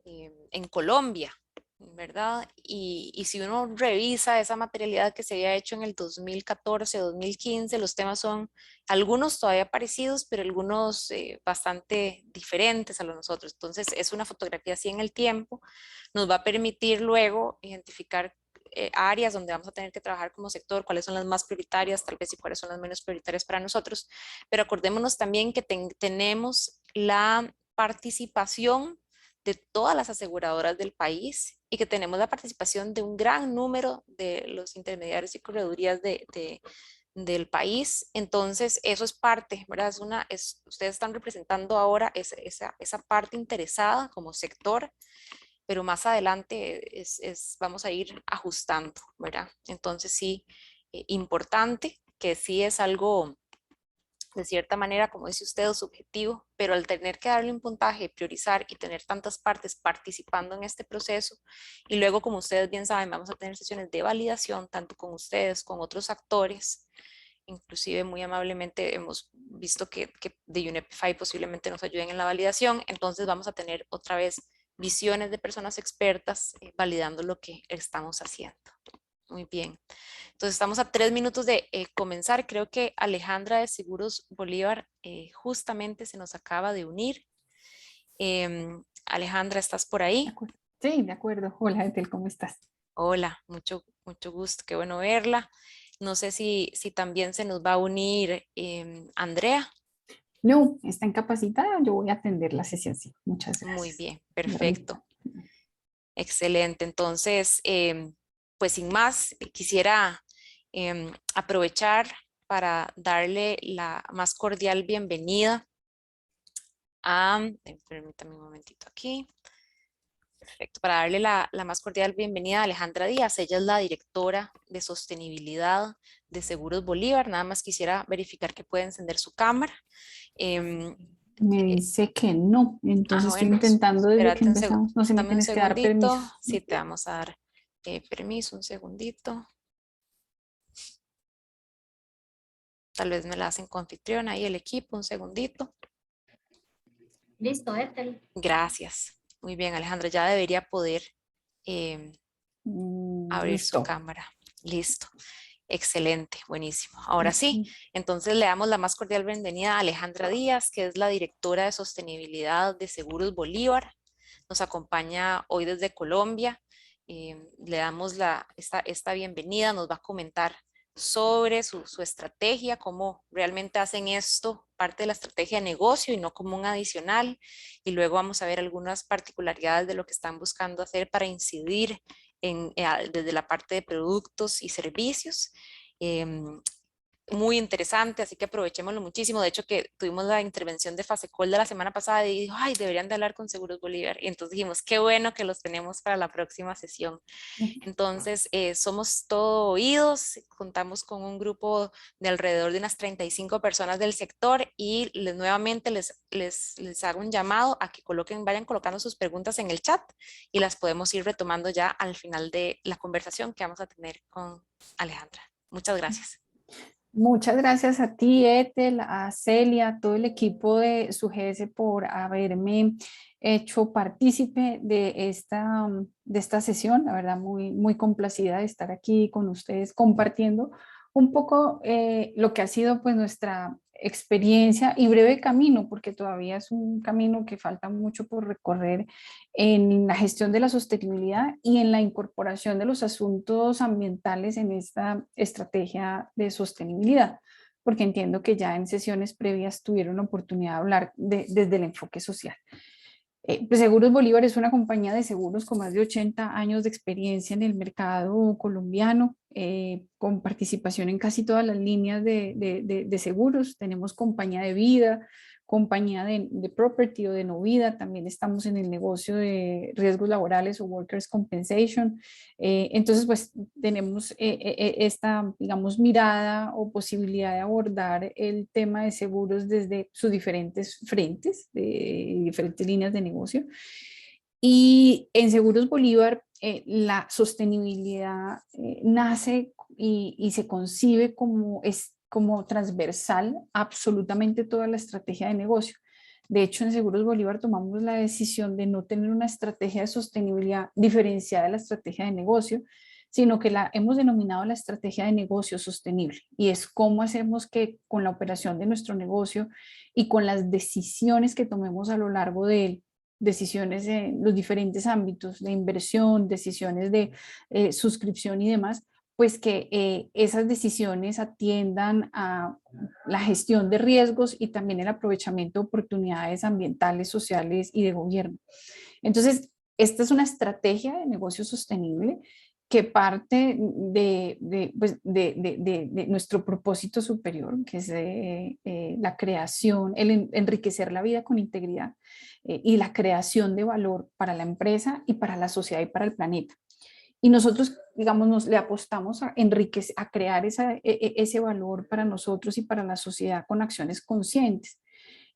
en Colombia, ¿verdad? Y si uno revisa esa materialidad que se había hecho en el 2014, 2015, los temas son algunos todavía parecidos, pero algunos bastante diferentes a los nosotros. Entonces es una fotografía así en el tiempo, nos va a permitir luego identificar áreas donde vamos a tener que trabajar como sector, cuáles son las más prioritarias, tal vez y cuáles son las menos prioritarias para nosotros, pero acordémonos también que tenemos la participación de todas las aseguradoras del país y que tenemos la participación de un gran número de los intermediarios y corredurías del país. Entonces, eso es parte, ¿verdad? Ustedes están representando ahora esa parte interesada como sector, pero más adelante vamos a ir ajustando, ¿verdad? Entonces, sí, importante que sí es algo de cierta manera, como dice usted, subjetivo, pero al tener que darle un puntaje, priorizar y tener tantas partes participando en este proceso, y luego, como ustedes bien saben, vamos a tener sesiones de validación, tanto con ustedes, con otros actores, inclusive muy amablemente hemos visto que de UNEPIFY posiblemente nos ayuden en la validación, entonces vamos a tener otra vez visiones de personas expertas validando lo que estamos haciendo. Muy bien. Entonces estamos a 3 minutos de comenzar. Creo que Alejandra de Seguros Bolívar justamente se nos acaba de unir. Alejandra, ¿estás por ahí? Sí, de acuerdo. Hola, Ethel, ¿cómo estás? Hola, mucho gusto, qué bueno verla. No sé si también se nos va a unir Andrea. No, está incapacitada. Yo voy a atender la sesión, sí. Muchas gracias. Muy bien, perfecto. Excelente. Entonces, pues sin más, quisiera aprovechar para darle la más cordial bienvenida a, permítame un momentito aquí, perfecto, para darle la más cordial bienvenida a Alejandra Díaz. Ella es la directora de sostenibilidad de Seguros Bolívar. Nada más quisiera verificar que puede encender su cámara. Me dice que no, entonces estoy bueno, intentando desde que espérate empezamos. No sé, me dame un tienes que dar segundito. permiso. Sí, te vamos a dar permiso, un segundito. Tal vez me la hacen confitriona ahí el equipo, un segundito. Listo, Ethel. Gracias. Muy bien, Alejandra, ya debería poder abrir Listo. su cámara. Listo. Excelente, buenísimo. Ahora sí, entonces le damos la más cordial bienvenida a Alejandra Díaz, que es la directora de sostenibilidad de Seguros Bolívar. Nos acompaña hoy desde Colombia. Le damos esta bienvenida, nos va a comentar sobre su estrategia, cómo realmente hacen esto parte de la estrategia de negocio y no como un adicional. Y luego vamos a ver algunas particularidades de lo que están buscando hacer para incidir desde la parte de productos y servicios. Muy interesante, así que aprovechémoslo muchísimo. De hecho, que tuvimos la intervención de Fasecol de la semana pasada y dijo, ay, deberían de hablar con Seguros Bolívar. Y entonces dijimos, qué bueno que los tenemos para la próxima sesión. Entonces, somos todo oídos, contamos con un grupo de alrededor de unas 35 personas del sector y nuevamente les hago un llamado a que vayan colocando sus preguntas en el chat y las podemos ir retomando ya al final de la conversación que vamos a tener con Alejandra. Muchas gracias. Muchas gracias a ti, Ethel, a Celia, a todo el equipo de SUGESE por haberme hecho partícipe de esta sesión. La verdad, muy complacida de estar aquí con ustedes compartiendo un poco lo que ha sido pues nuestra experiencia y breve camino, porque todavía es un camino que falta mucho por recorrer en la gestión de la sostenibilidad y en la incorporación de los asuntos ambientales en esta estrategia de sostenibilidad, porque entiendo que ya en sesiones previas tuvieron la oportunidad de hablar desde el enfoque social. Pues Seguros Bolívar es una compañía de seguros con más de 80 años de experiencia en el mercado colombiano, con participación en casi todas las líneas de seguros. Tenemos compañía de vida, compañía de property o de no vida. También estamos en el negocio de riesgos laborales o workers' compensation. Entonces, pues tenemos esta, digamos, mirada o posibilidad de abordar el tema de seguros desde sus diferentes frentes, de diferentes líneas de negocio. Y en Seguros Bolívar, la sostenibilidad nace y se concibe como transversal a absolutamente toda la estrategia de negocio. De hecho, en Seguros Bolívar tomamos la decisión de no tener una estrategia de sostenibilidad diferenciada de la estrategia de negocio, sino que la hemos denominado la estrategia de negocio sostenible. Y es cómo hacemos que con la operación de nuestro negocio y con las decisiones que tomemos a lo largo de él, decisiones en los diferentes ámbitos de inversión, decisiones de suscripción y demás, pues que esas decisiones atiendan a la gestión de riesgos y también el aprovechamiento de oportunidades ambientales, sociales y de gobierno. Entonces, esta es una estrategia de negocio sostenible que parte de nuestro propósito superior, que es la creación, el enriquecer la vida con integridad y la creación de valor para la empresa y para la sociedad y para el planeta. Y nosotros, digamos, le apostamos a enriquecer, a crear ese valor para nosotros y para la sociedad con acciones conscientes.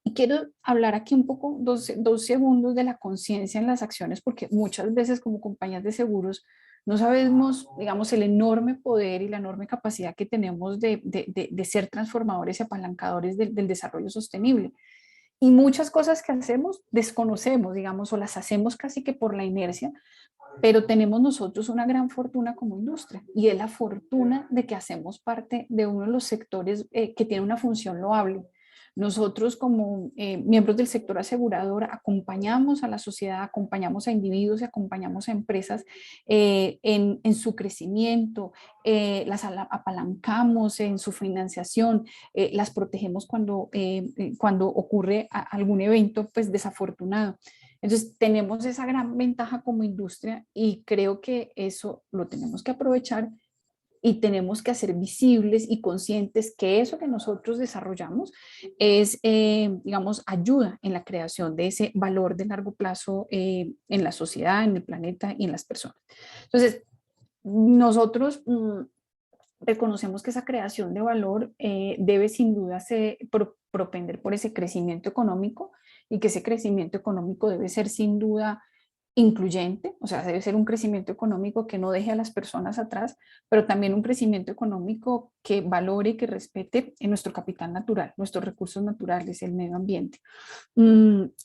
Y quiero hablar aquí un poco, dos segundos de la conciencia en las acciones, porque muchas veces como compañías de seguros no sabemos, digamos, el enorme poder y la enorme capacidad que tenemos de ser transformadores y apalancadores del desarrollo sostenible. Y muchas cosas que hacemos desconocemos, digamos, o las hacemos casi que por la inercia, pero tenemos nosotros una gran fortuna como industria y es la fortuna de que hacemos parte de uno de los sectores que tiene una función loable. Nosotros como miembros del sector asegurador acompañamos a la sociedad, acompañamos a individuos y acompañamos a empresas en su crecimiento, las apalancamos en su financiación, las protegemos cuando ocurre algún evento pues desafortunado. Entonces tenemos esa gran ventaja como industria y creo que eso lo tenemos que aprovechar y tenemos que hacer visibles y conscientes que eso que nosotros desarrollamos es, digamos, ayuda en la creación de ese valor de largo plazo en la sociedad, en el planeta y en las personas. Entonces, nosotros reconocemos que esa creación de valor debe sin duda propender por ese crecimiento económico y que ese crecimiento económico debe ser sin duda incluyente, o sea, debe ser un crecimiento económico que no deje a las personas atrás, pero también un crecimiento económico que valore y que respete en nuestro capital natural, nuestros recursos naturales, el medio ambiente.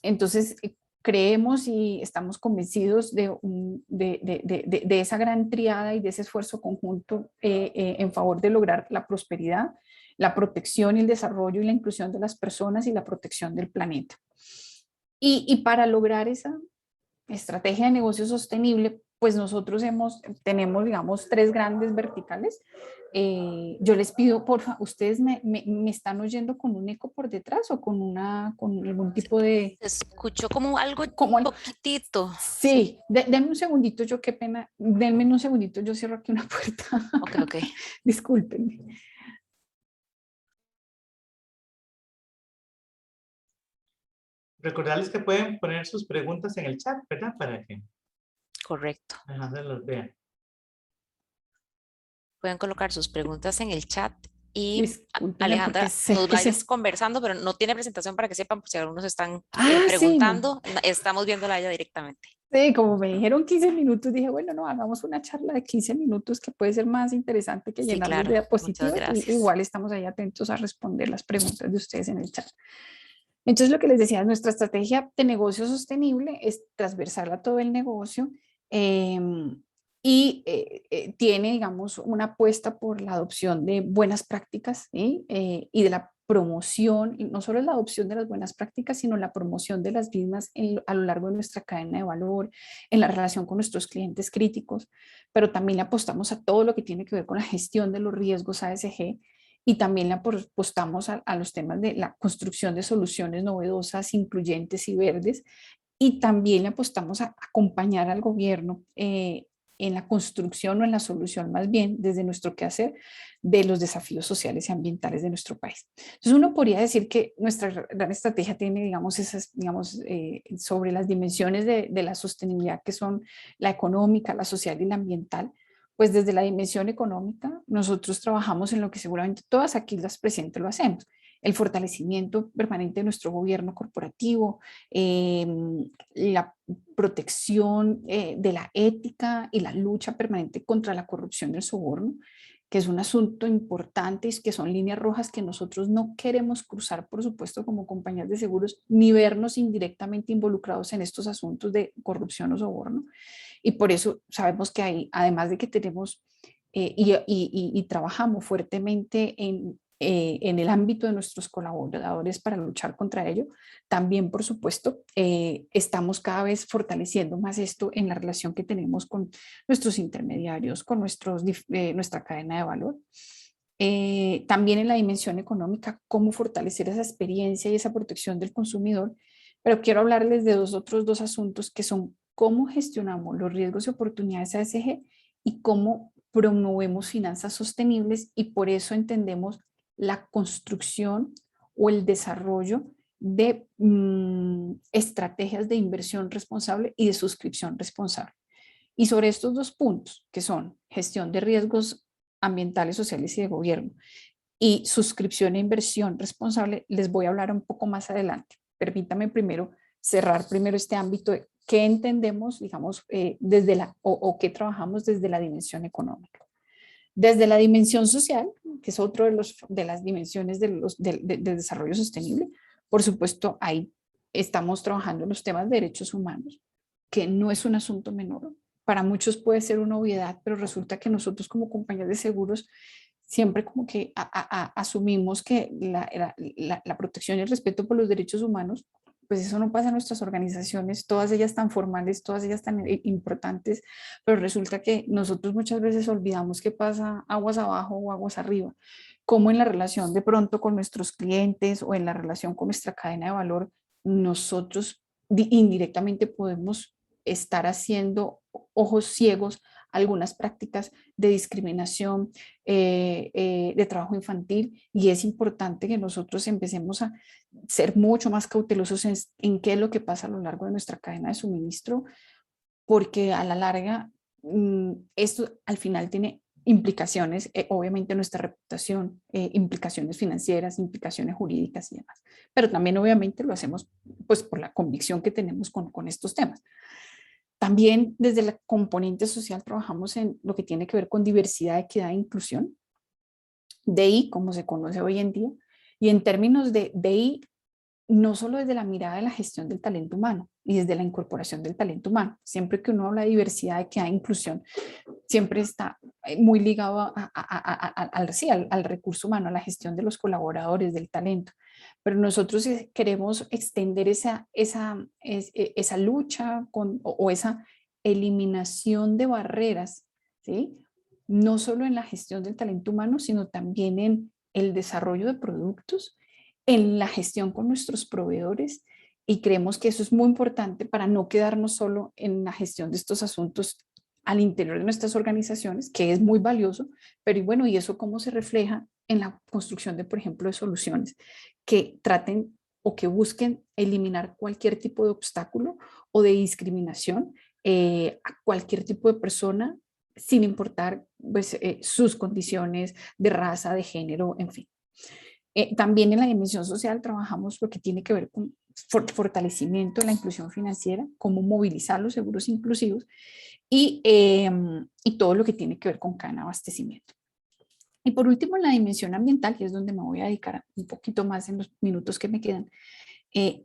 Entonces, creemos y estamos convencidos de esa gran triada y de ese esfuerzo conjunto en favor de lograr la prosperidad, la protección y el desarrollo y la inclusión de las personas y la protección del planeta. Y para lograr esa estrategia de negocio sostenible, pues nosotros tenemos, digamos, 3 grandes verticales. Yo les pido, por favor, ¿ustedes me están oyendo con un eco por detrás o con algún tipo de... Se escuchó como algo como poquitito. Sí, denme un segundito, yo qué pena, denme un segundito, yo cierro aquí una puerta. Ok. Discúlpenme. Recordarles que pueden poner sus preguntas en el chat, ¿verdad? Para que Correcto. los vean. Pueden colocar sus preguntas en el chat y Discúlpenme, Alejandra porque sé nos que va a ir conversando, pero no tiene presentación para que sepan, por si algunos están sí, preguntando, estamos viéndola a ella directamente. Sí, como me dijeron 15 minutos, dije, bueno, no, hagamos una charla de 15 minutos que puede ser más interesante que Sí, llenarlos claro. de diapositivas. Muchas gracias. Igual estamos ahí atentos a responder las preguntas de ustedes en el chat. Entonces, lo que les decía, nuestra estrategia de negocio sostenible es transversal a todo el negocio y tiene, digamos, una apuesta por la adopción de buenas prácticas, ¿sí? Y de la promoción, y no solo la adopción de las buenas prácticas, sino la promoción de las mismas a lo largo de nuestra cadena de valor, en la relación con nuestros clientes críticos, pero también le apostamos a todo lo que tiene que ver con la gestión de los riesgos ASG, y también le apostamos a los temas de la construcción de soluciones novedosas, incluyentes y verdes, y también le apostamos a acompañar al gobierno en la construcción o en la solución más bien desde nuestro quehacer de los desafíos sociales y ambientales de nuestro país. Entonces uno podría decir que nuestra gran estrategia tiene, digamos, esas, digamos, sobre las dimensiones de la sostenibilidad que son la económica, la social y la ambiental. Pues desde la dimensión económica nosotros trabajamos en lo que seguramente todas aquí las presentes lo hacemos, el fortalecimiento permanente de nuestro gobierno corporativo, la protección de la ética y la lucha permanente contra la corrupción y el soborno, que es un asunto importante y que son líneas rojas que nosotros no queremos cruzar, por supuesto, como compañías de seguros, ni vernos indirectamente involucrados en estos asuntos de corrupción o soborno. Y por eso sabemos que hay, además de que tenemos y trabajamos fuertemente en el ámbito de nuestros colaboradores para luchar contra ello, también, por supuesto, estamos cada vez fortaleciendo más esto en la relación que tenemos con nuestros intermediarios, con nuestra cadena de valor. También en la dimensión económica, cómo fortalecer esa experiencia y esa protección del consumidor, pero quiero hablarles de otros dos asuntos que son cómo gestionamos los riesgos y oportunidades ASG y cómo promovemos finanzas sostenibles, y por eso entendemos la construcción o el desarrollo de estrategias de inversión responsable y de suscripción responsable. Y sobre estos dos puntos, que son gestión de riesgos ambientales, sociales y de gobierno, y suscripción e inversión responsable, les voy a hablar un poco más adelante. Permítame primero cerrar este ámbito de qué entendemos, digamos, desde o qué trabajamos desde la dimensión económica. Desde la dimensión social, que es otro de las dimensiones del desarrollo sostenible, por supuesto, ahí estamos trabajando en los temas de derechos humanos, que no es un asunto menor. Para muchos puede ser una obviedad, pero resulta que nosotros como compañías de seguros siempre como que asumimos que la protección y el respeto por los derechos humanos, pues eso no pasa en nuestras organizaciones, todas ellas tan formales, todas ellas tan importantes, pero resulta que nosotros muchas veces olvidamos que pasa aguas abajo o aguas arriba, como en la relación de pronto con nuestros clientes o en la relación con nuestra cadena de valor, nosotros indirectamente podemos estar haciendo ojos ciegos algunas prácticas de discriminación, de trabajo infantil, y es importante que nosotros empecemos a ser mucho más cautelosos en qué es lo que pasa a lo largo de nuestra cadena de suministro, porque a la larga esto al final tiene implicaciones, obviamente en nuestra reputación, implicaciones financieras, implicaciones jurídicas y demás, pero también obviamente lo hacemos pues por la convicción que tenemos con estos temas. También desde el componente social trabajamos en lo que tiene que ver con diversidad, equidad e inclusión, DI como se conoce hoy en día, y en términos de DI, no solo desde la mirada de la gestión del talento humano y desde la incorporación del talento humano. Siempre que uno habla de diversidad, equidad e inclusión, siempre está muy ligado al recurso humano, a la gestión de los colaboradores, del talento. Pero nosotros queremos extender esa lucha o esa eliminación de barreras, ¿sí? No solo en la gestión del talento humano, sino también en el desarrollo de productos, en la gestión con nuestros proveedores, y creemos que eso es muy importante para no quedarnos solo en la gestión de estos asuntos al interior de nuestras organizaciones, que es muy valioso, pero y bueno, ¿y eso cómo se refleja en la construcción de, por ejemplo, de soluciones que traten o que busquen eliminar cualquier tipo de obstáculo o de discriminación a cualquier tipo de persona, sin importar pues, sus condiciones de raza, de género, en fin? También en la dimensión social trabajamos lo que tiene que ver con fortalecimiento de la inclusión financiera, cómo movilizar los seguros inclusivos y todo lo que tiene que ver con cadena de abastecimiento. Y por último, en la dimensión ambiental, que es donde me voy a dedicar un poquito más en los minutos que me quedan,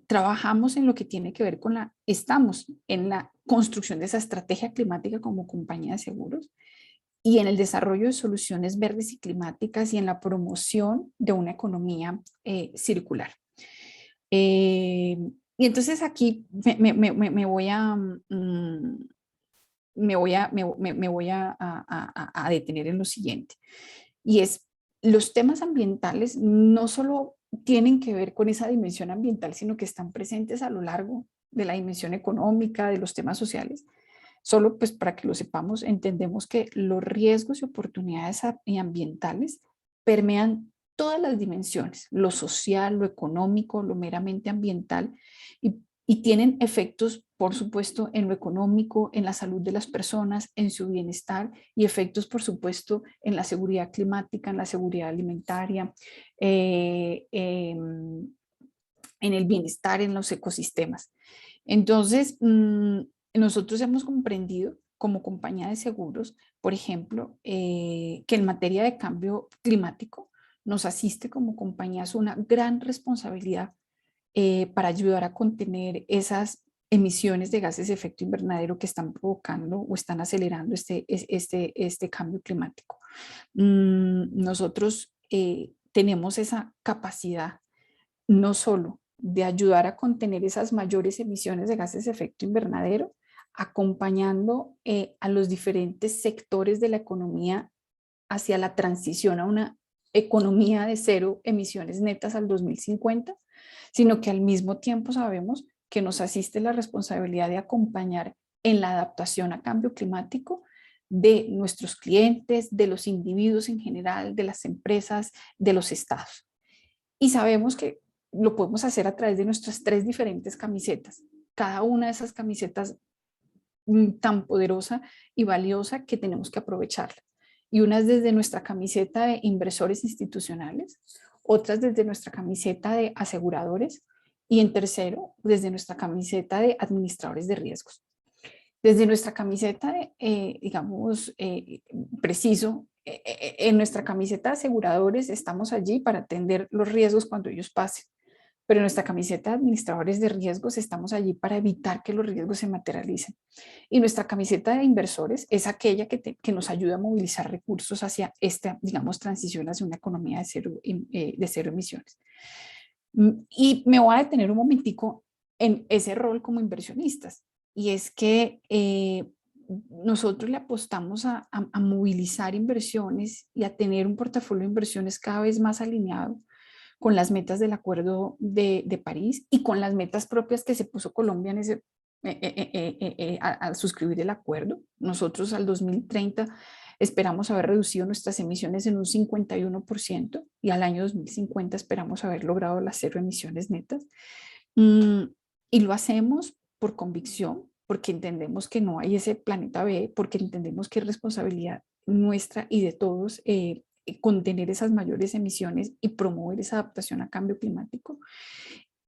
trabajamos en lo que tiene que ver con estamos en la construcción de esa estrategia climática como compañía de seguros, y en el desarrollo de soluciones verdes y climáticas y en la promoción de una economía circular. Y entonces aquí me voy a detener en lo siguiente, y es los temas ambientales no solo tienen que ver con esa dimensión ambiental, sino que están presentes a lo largo de la dimensión económica, de los temas sociales. Solo pues para que lo sepamos, entendemos que los riesgos y oportunidades ambientales permean todas las dimensiones, lo social, lo económico, lo meramente ambiental, y tienen efectos, por supuesto, en lo económico, en la salud de las personas, en su bienestar, y efectos, por supuesto, en la seguridad climática, en la seguridad alimentaria, en el bienestar, en los ecosistemas. Entonces, nosotros hemos comprendido como compañía de seguros, por ejemplo, que en materia de cambio climático nos asiste como compañías una gran responsabilidad para ayudar a contener esas emisiones de gases de efecto invernadero que están provocando o están acelerando este cambio climático. Nosotros tenemos esa capacidad no solo de ayudar a contener esas mayores emisiones de gases de efecto invernadero, acompañando a los diferentes sectores de la economía hacia la transición a una economía de cero emisiones netas al 2050, sino que al mismo tiempo sabemos que nos asiste la responsabilidad de acompañar en la adaptación a cambio climático de nuestros clientes, de los individuos en general, de las empresas, de los estados. Y sabemos que lo podemos hacer a través de nuestras 3 diferentes camisetas. Cada una de esas camisetas tan poderosa y valiosa que tenemos que aprovecharla. Y unas desde nuestra camiseta de inversores institucionales, otras desde nuestra camiseta de aseguradores, y en tercero, desde nuestra camiseta de administradores de riesgos. Desde nuestra camiseta de, preciso, en nuestra camiseta de aseguradores estamos allí para atender los riesgos cuando ellos pasen. Pero en nuestra camiseta de administradores de riesgos estamos allí para evitar que los riesgos se materialicen. Y nuestra camiseta de inversores es aquella que nos ayuda a movilizar recursos hacia esta, transición hacia una economía de cero emisiones. Y me voy a detener un momentico en ese rol como inversionistas. Y es que nosotros le apostamos a movilizar inversiones y a tener un portafolio de inversiones cada vez más alineado con las metas del Acuerdo de París y con las metas propias que se puso Colombia al suscribir el acuerdo. Nosotros al 2030 esperamos haber reducido nuestras emisiones en un 51% y al año 2050 esperamos haber logrado las 0 emisiones netas. Y lo hacemos por convicción, porque entendemos que no hay ese planeta B, porque entendemos que es responsabilidad nuestra y de todos contener esas mayores emisiones y promover esa adaptación a cambio climático.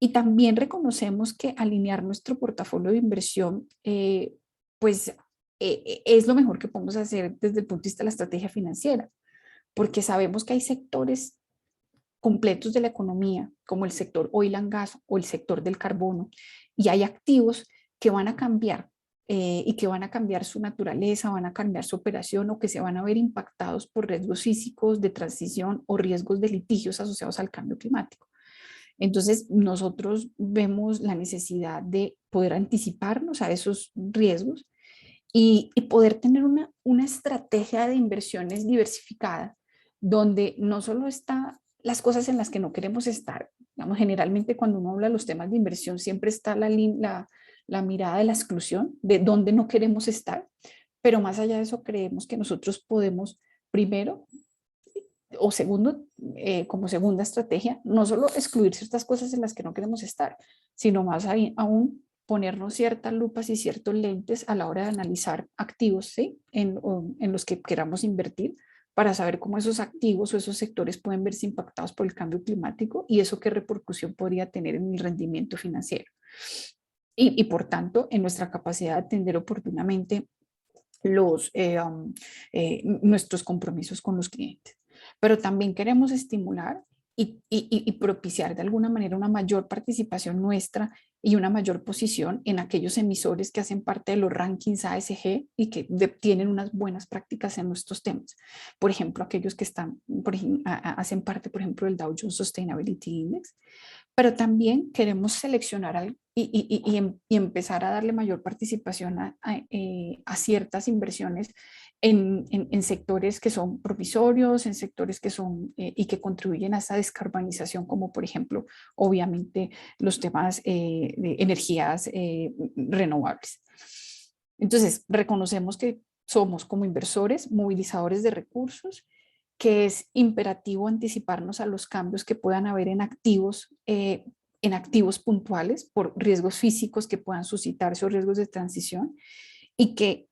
Y también reconocemos que alinear nuestro portafolio de inversión es lo mejor que podemos hacer desde el punto de vista de la estrategia financiera, porque sabemos que hay sectores completos de la economía, como el sector oil and gas o el sector del carbono, y hay activos que van a cambiar y que van a cambiar su naturaleza, van a cambiar su operación, o que se van a ver impactados por riesgos físicos de transición o riesgos de litigios asociados al cambio climático. Entonces, nosotros vemos la necesidad de poder anticiparnos a esos riesgos y poder tener una estrategia de inversiones diversificada, donde no solo está las cosas en las que no queremos estar. Digamos, generalmente cuando uno habla de los temas de inversión siempre está la mirada de la exclusión, de dónde no queremos estar, pero más allá de eso creemos que nosotros podemos, primero, o segundo, como segunda estrategia, no solo excluir ciertas cosas en las que no queremos estar, sino más aún ponernos ciertas lupas y ciertos lentes a la hora de analizar activos, ¿sí? en los que queramos invertir, para saber cómo esos activos o esos sectores pueden verse impactados por el cambio climático y eso qué repercusión podría tener en el rendimiento financiero. Y por tanto, en nuestra capacidad de atender oportunamente nuestros compromisos con los clientes. Pero también queremos estimular y propiciar de alguna manera una mayor participación nuestra y una mayor posición en aquellos emisores que hacen parte de los rankings ASG y que tienen unas buenas prácticas en nuestros temas. Por ejemplo, aquellos que hacen parte, por ejemplo, del Dow Jones Sustainability Index. Pero también queremos seleccionar y empezar a darle mayor participación a ciertas inversiones en sectores que son provisorios, en sectores que son y que contribuyen a esa descarbonización, como por ejemplo, obviamente, los temas de energías renovables. Entonces, reconocemos que somos como inversores, movilizadores de recursos, que es imperativo anticiparnos a los cambios que puedan haber en activos puntuales por riesgos físicos que puedan suscitarse o riesgos de transición, y que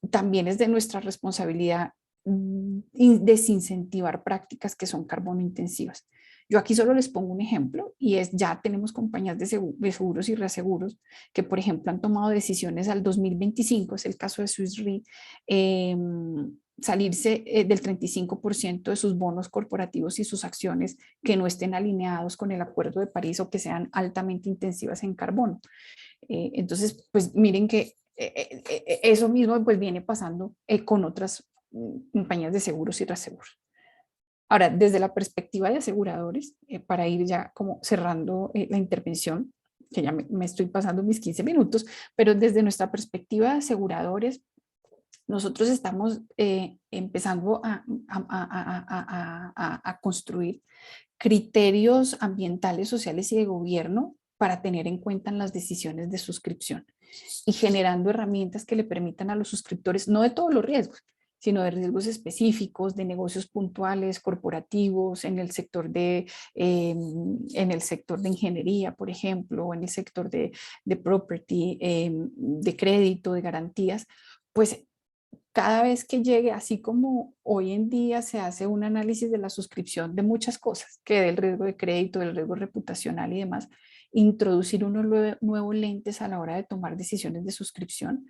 también es de nuestra responsabilidad desincentivar prácticas que son carbono intensivas. Yo aquí solo les pongo un ejemplo y es, ya tenemos compañías de seguros y reaseguros que, por ejemplo, han tomado decisiones al 2025, es el caso de Swiss Re, salirse del 35% de sus bonos corporativos y sus acciones que no estén alineados con el Acuerdo de París o que sean altamente intensivas en carbono. Entonces, pues miren que eso mismo pues viene pasando con otras compañías de seguros y reaseguros. Ahora, desde la perspectiva de aseguradores, para ir ya como cerrando la intervención, que ya me estoy pasando mis 15 minutos, pero desde nuestra perspectiva de aseguradores, nosotros estamos empezando a construir criterios ambientales, sociales y de gobierno para tener en cuenta en las decisiones de suscripción y generando herramientas que le permitan a los suscriptores, no de todos los riesgos, sino de riesgos específicos, de negocios puntuales, corporativos, en el sector de ingeniería, por ejemplo, o en el sector de property, de crédito, de garantías, pues cada vez que llegue, así como hoy en día se hace un análisis de la suscripción de muchas cosas, que del riesgo de crédito, del riesgo reputacional y demás, introducir unos nuevos lentes a la hora de tomar decisiones de suscripción,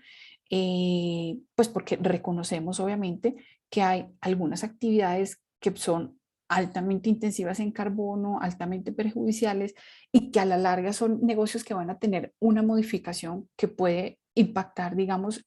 pues porque reconocemos obviamente que hay algunas actividades que son altamente intensivas en carbono, altamente perjudiciales y que a la larga son negocios que van a tener una modificación que puede impactar, digamos,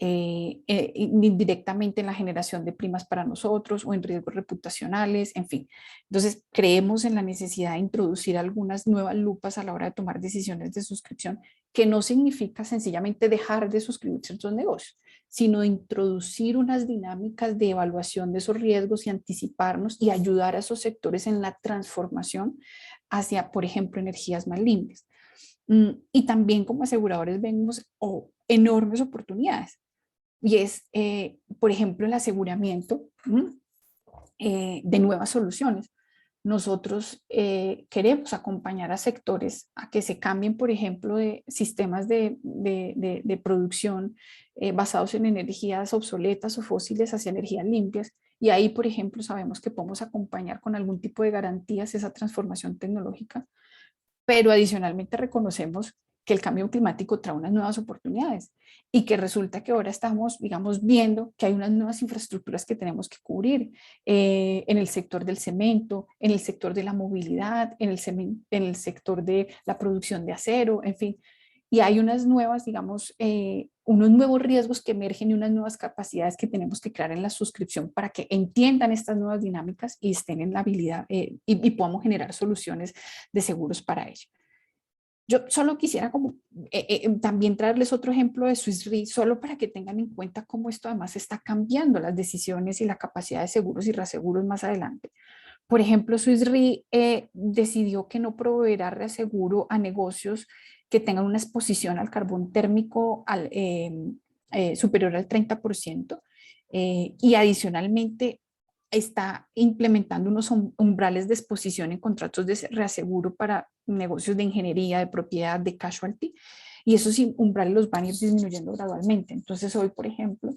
indirectamente en la generación de primas para nosotros o en riesgos reputacionales, en fin. Entonces, creemos en la necesidad de introducir algunas nuevas lupas a la hora de tomar decisiones de suscripción, que no significa sencillamente dejar de suscribir ciertos negocios, sino introducir unas dinámicas de evaluación de esos riesgos y anticiparnos y ayudar a esos sectores en la transformación hacia, por ejemplo, energías más limpias. Y también como aseguradores vemos enormes oportunidades. Y es, por ejemplo, el aseguramiento de nuevas soluciones. Nosotros queremos acompañar a sectores a que se cambien, por ejemplo, de sistemas de producción basados en energías obsoletas o fósiles hacia energías limpias. Y ahí, por ejemplo, sabemos que podemos acompañar con algún tipo de garantías esa transformación tecnológica, pero adicionalmente reconocemos que el cambio climático trae unas nuevas oportunidades y que resulta que ahora estamos, digamos, viendo que hay unas nuevas infraestructuras que tenemos que cubrir en el sector del cemento, en el sector de la movilidad, en el sector de la producción de acero, en fin. Y hay unas nuevas, digamos, unos nuevos riesgos que emergen y unas nuevas capacidades que tenemos que crear en la suscripción para que entiendan estas nuevas dinámicas y estén en la habilidad y podamos generar soluciones de seguros para ello. Yo solo quisiera como también traerles otro ejemplo de Swiss Re, solo para que tengan en cuenta cómo esto además está cambiando las decisiones y la capacidad de seguros y reaseguros más adelante. Por ejemplo, Swiss Re decidió que no proveerá reaseguro a negocios que tengan una exposición al carbón térmico superior al 30%, y adicionalmente está implementando unos umbrales de exposición en contratos de reaseguro para negocios de ingeniería, de propiedad, de casualty, y esos umbrales los van a ir disminuyendo gradualmente. Entonces hoy, por ejemplo,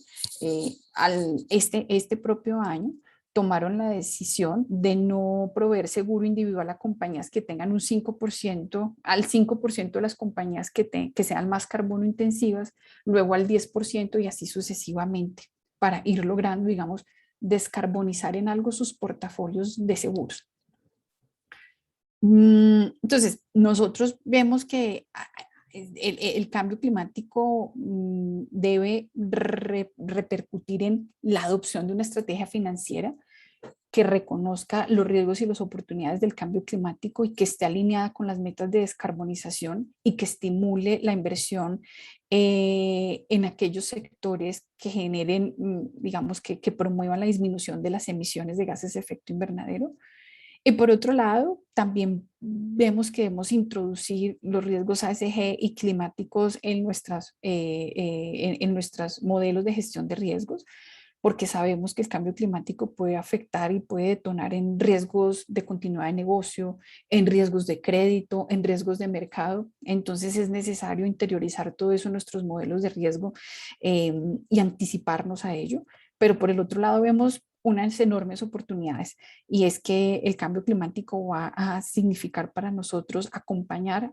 este propio año, tomaron la decisión de no proveer seguro individual a compañías que tengan un 5%, al 5% de las compañías que sean más carbono intensivas, luego al 10% y así sucesivamente, para ir logrando, digamos, descarbonizar en algo sus portafolios de seguros. Entonces, nosotros vemos que el cambio climático debe repercutir en la adopción de una estrategia financiera que reconozca los riesgos y las oportunidades del cambio climático y que esté alineada con las metas de descarbonización y que estimule la inversión en aquellos sectores que generen, digamos, que promuevan la disminución de las emisiones de gases de efecto invernadero. Y por otro lado, también vemos que debemos introducir los riesgos ASG y climáticos en nuestros modelos de gestión de riesgos, porque sabemos que el cambio climático puede afectar y puede detonar en riesgos de continuidad de negocio, en riesgos de crédito, en riesgos de mercado. Entonces es necesario interiorizar todo eso en nuestros modelos de riesgo y anticiparnos a ello. Pero por el otro lado vemos unas enormes oportunidades, y es que el cambio climático va a significar para nosotros acompañar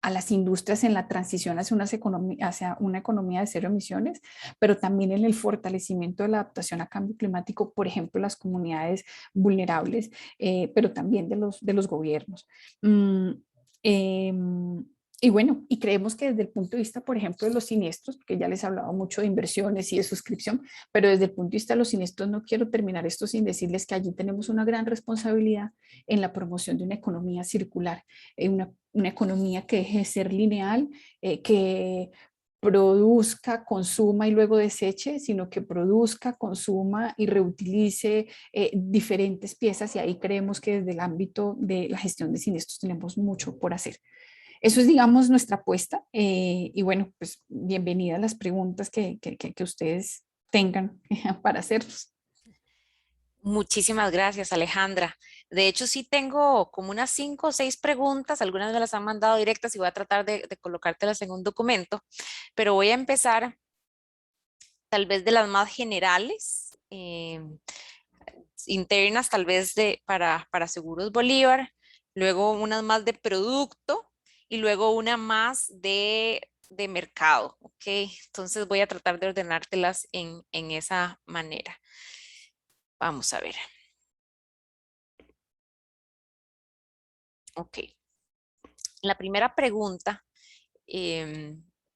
a las industrias en la transición hacia una economía de cero emisiones, pero también en el fortalecimiento de la adaptación a cambio climático, por ejemplo, las comunidades vulnerables, pero también de los gobiernos. Y bueno, y creemos que desde el punto de vista, por ejemplo, de los siniestros, porque ya les he hablado mucho de inversiones y de suscripción, pero desde el punto de vista de los siniestros no quiero terminar esto sin decirles que allí tenemos una gran responsabilidad en la promoción de una economía circular, una economía que deje de ser lineal, que produzca, consuma y luego deseche, sino que produzca, consuma y reutilice diferentes piezas, y ahí creemos que desde el ámbito de la gestión de siniestros tenemos mucho por hacer. Eso es, digamos, nuestra apuesta, y bueno, pues bienvenidas las preguntas que ustedes tengan para hacernos. Muchísimas gracias, Alejandra. De hecho, sí tengo como unas 5 o 6 preguntas, algunas me las han mandado directas y voy a tratar de colocártelas en un documento, pero voy a empezar tal vez de las más generales, internas tal vez para Seguros Bolívar, luego unas más de producto y luego una más de mercado, ¿ok? Entonces voy a tratar de ordenártelas en esa manera. Vamos a ver. Ok. La primera pregunta,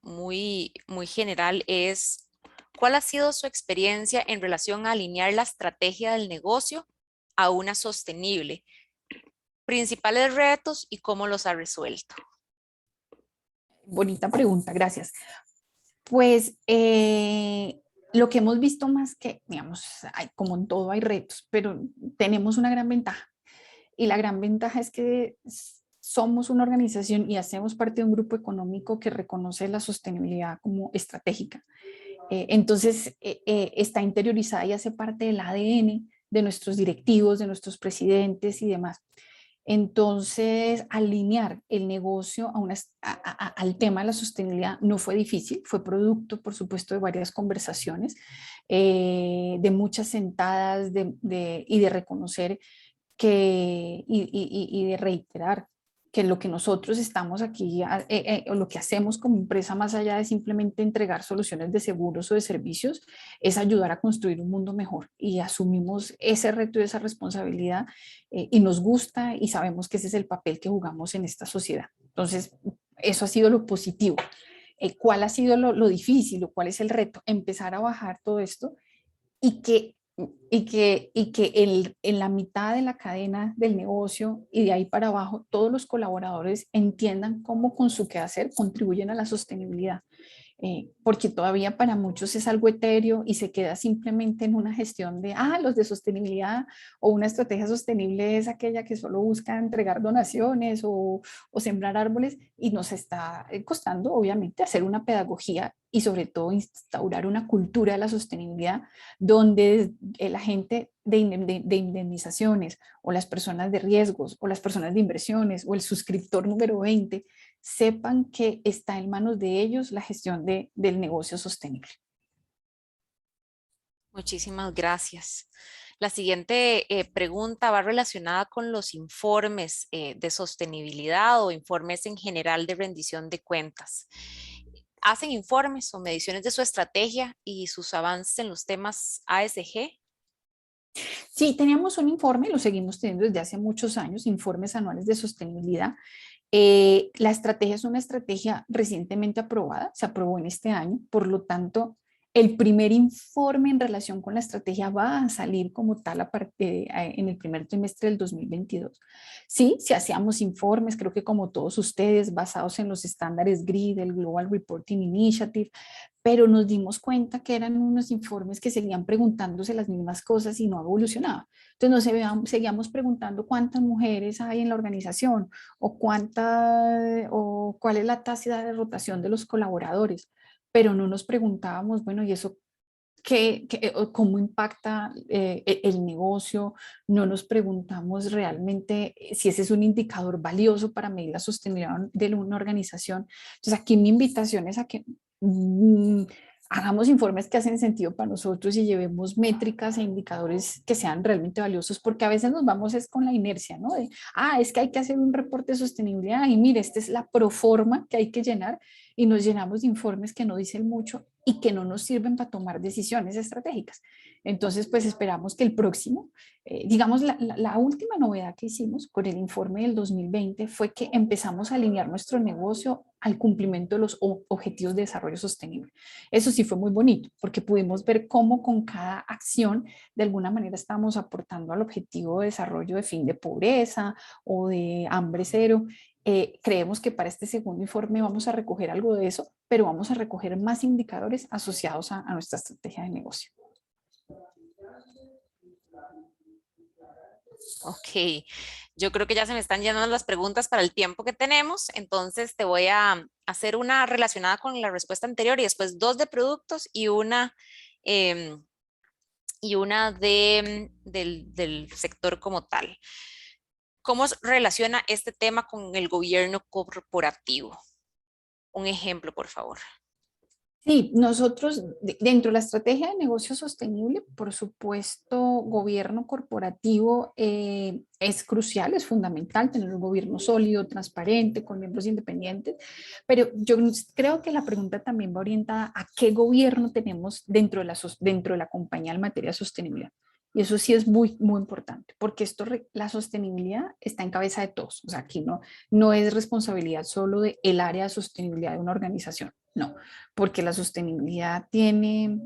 muy general, es: ¿cuál ha sido su experiencia en relación a alinear la estrategia del negocio a una sostenible? Principales retos y cómo los ha resuelto. Bonita pregunta, gracias. Pues lo que hemos visto más que, digamos, como en todo hay retos, pero tenemos una gran ventaja. Y la gran ventaja es que somos una organización y hacemos parte de un grupo económico que reconoce la sostenibilidad como estratégica. Entonces está interiorizada y hace parte del ADN de nuestros directivos, de nuestros presidentes y demás. Entonces, alinear el negocio al tema de la sostenibilidad no fue difícil, fue producto, por supuesto, de varias conversaciones, de muchas sentadas y de reconocer y de reiterar que lo que nosotros estamos aquí, o lo que hacemos como empresa, más allá de simplemente entregar soluciones de seguros o de servicios, es ayudar a construir un mundo mejor, y asumimos ese reto y esa responsabilidad, y nos gusta y sabemos que ese es el papel que jugamos en esta sociedad. Entonces, eso ha sido lo positivo. ¿Cuál ha sido lo difícil o cuál es el reto? Empezar a bajar todo esto y que en la mitad de la cadena del negocio y de ahí para abajo, todos los colaboradores entiendan cómo con su quehacer contribuyen a la sostenibilidad. Porque todavía para muchos es algo etéreo y se queda simplemente en una gestión de, los de sostenibilidad o una estrategia sostenible es aquella que solo busca entregar donaciones o sembrar árboles, y nos está costando obviamente hacer una pedagogía y sobre todo instaurar una cultura de la sostenibilidad donde la gente de indemnizaciones o las personas de riesgos o las personas de inversiones o el suscriptor número 20 sepan que está en manos de ellos la gestión del negocio sostenible. Muchísimas gracias. La siguiente pregunta va relacionada con los informes de sostenibilidad o informes en general de rendición de cuentas. ¿Hacen informes o mediciones de su estrategia y sus avances en los temas ASG? Sí, teníamos un informe, lo seguimos teniendo desde hace muchos años, informes anuales de sostenibilidad. La estrategia es una estrategia recientemente aprobada, se aprobó en este año, por lo tanto, el primer informe en relación con la estrategia va a salir como tal en el primer trimestre del 2022. Sí, si hacíamos informes, creo que como todos ustedes, basados en los estándares GRI del Global Reporting Initiative, pero nos dimos cuenta que eran unos informes que seguían preguntándose las mismas cosas y no evolucionaba. Entonces seguíamos preguntando cuántas mujeres hay en la organización o cuál es la tasa de rotación de los colaboradores, pero no nos preguntábamos, bueno, ¿y eso cómo impacta el negocio? No nos preguntamos realmente si ese es un indicador valioso para medir la sostenibilidad de una organización. Entonces aquí mi invitación es a que hagamos informes que hacen sentido para nosotros y llevemos métricas e indicadores que sean realmente valiosos, porque a veces nos vamos es con la inercia, ¿no? Es que hay que hacer un reporte de sostenibilidad y mire, esta es la proforma que hay que llenar, y nos llenamos de informes que no dicen mucho y que no nos sirven para tomar decisiones estratégicas. Entonces, pues esperamos que el próximo, digamos, la última novedad que hicimos con el informe del 2020 fue que empezamos a alinear nuestro negocio al cumplimiento de los objetivos de desarrollo sostenible. Eso sí fue muy bonito, porque pudimos ver cómo con cada acción de alguna manera estábamos aportando al objetivo de desarrollo de fin de pobreza o de hambre cero. Creemos que para este segundo informe vamos a recoger algo de eso, pero vamos a recoger más indicadores asociados a nuestra estrategia de negocio. Ok, yo creo que ya se me están llenando las preguntas para el tiempo que tenemos, entonces te voy a hacer una relacionada con la respuesta anterior y después dos de productos y una del sector como tal. ¿Cómo relaciona este tema con el gobierno corporativo? Un ejemplo, por favor. Sí, nosotros dentro de la estrategia de negocio sostenible, por supuesto, gobierno corporativo es crucial, es fundamental tener un gobierno sólido, transparente, con miembros independientes, pero yo creo que la pregunta también va orientada a qué gobierno tenemos dentro de la compañía en materia de sostenibilidad. Y eso sí es muy, muy importante, porque la sostenibilidad está en cabeza de todos. O sea, aquí no es responsabilidad solo del área de sostenibilidad de una organización. No, porque la sostenibilidad tiene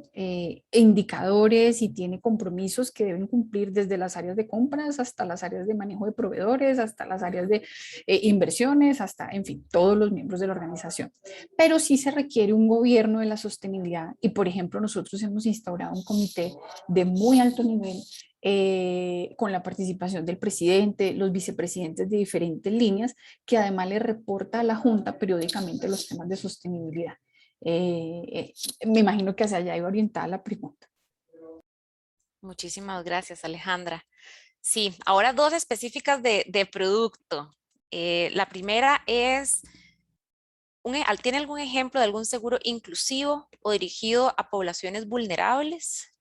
indicadores y tiene compromisos que deben cumplir desde las áreas de compras hasta las áreas de manejo de proveedores, hasta las áreas de inversiones, hasta, en fin, todos los miembros de la organización. Pero sí se requiere un gobierno de la sostenibilidad y, por ejemplo, nosotros hemos instaurado un comité de muy alto nivel con la participación del presidente, los vicepresidentes de diferentes líneas, que además le reporta a la Junta periódicamente los temas de sostenibilidad. Me imagino que hacia allá iba orientada la pregunta. Muchísimas gracias, Alejandra. Sí, ahora dos específicas de producto. La primera es, ¿tiene algún ejemplo de algún seguro inclusivo o dirigido a poblaciones vulnerables?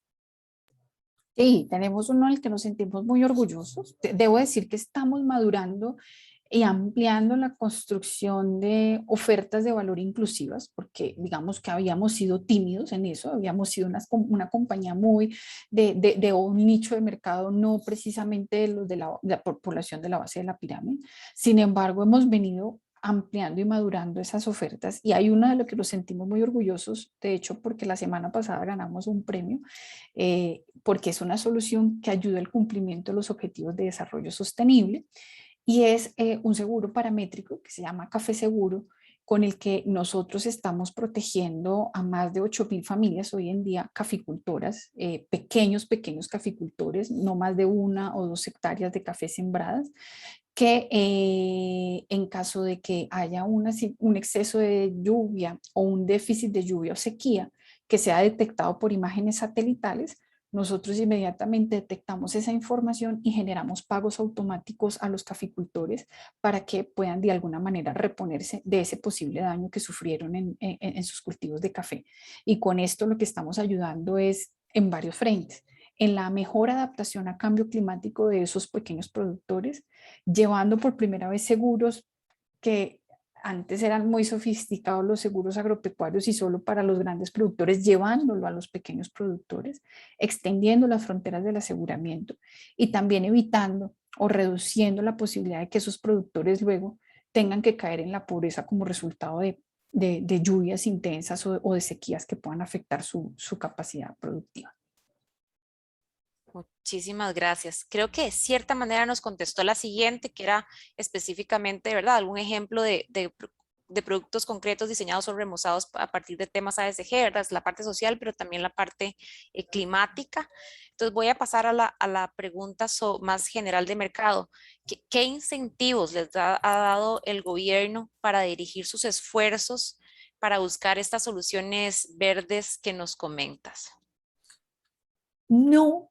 Sí, tenemos uno del que nos sentimos muy orgullosos. Debo decir que estamos madurando y ampliando la construcción de ofertas de valor inclusivas, porque digamos que habíamos sido tímidos en eso, habíamos sido una compañía muy de un nicho de mercado, no precisamente de los de la población de la base de la pirámide. Sin embargo, hemos venido ampliando y madurando esas ofertas. Y hay una de lo que nos sentimos muy orgullosos, de hecho, porque la semana pasada ganamos un premio, porque es una solución que ayuda al cumplimiento de los objetivos de desarrollo sostenible, y es un seguro paramétrico que se llama Café Seguro, con el que nosotros estamos protegiendo a más de 8.000 familias hoy en día, caficultoras, pequeños caficultores, no más de 1 o 2 hectáreas de café sembradas, que en caso de que haya un exceso de lluvia o un déficit de lluvia o sequía que sea detectado por imágenes satelitales, nosotros inmediatamente detectamos esa información y generamos pagos automáticos a los caficultores para que puedan de alguna manera reponerse de ese posible daño que sufrieron en sus cultivos de café. Y con esto lo que estamos ayudando es en varios frentes: en la mejor adaptación a cambio climático de esos pequeños productores, llevando por primera vez seguros que antes eran muy sofisticados, los seguros agropecuarios y solo para los grandes productores, llevándolo a los pequeños productores, extendiendo las fronteras del aseguramiento y también evitando o reduciendo la posibilidad de que esos productores luego tengan que caer en la pobreza como resultado de lluvias intensas o de sequías que puedan afectar su capacidad productiva. Muchísimas gracias. Creo que de cierta manera nos contestó la siguiente, que era específicamente, ¿verdad?, algún ejemplo de productos concretos diseñados o remozados a partir de temas ASG, ¿verdad? Es la parte social, pero también la parte climática. Entonces voy a pasar a la pregunta más general de mercado. ¿Qué incentivos les ha dado el gobierno para dirigir sus esfuerzos para buscar estas soluciones verdes que nos comentas? No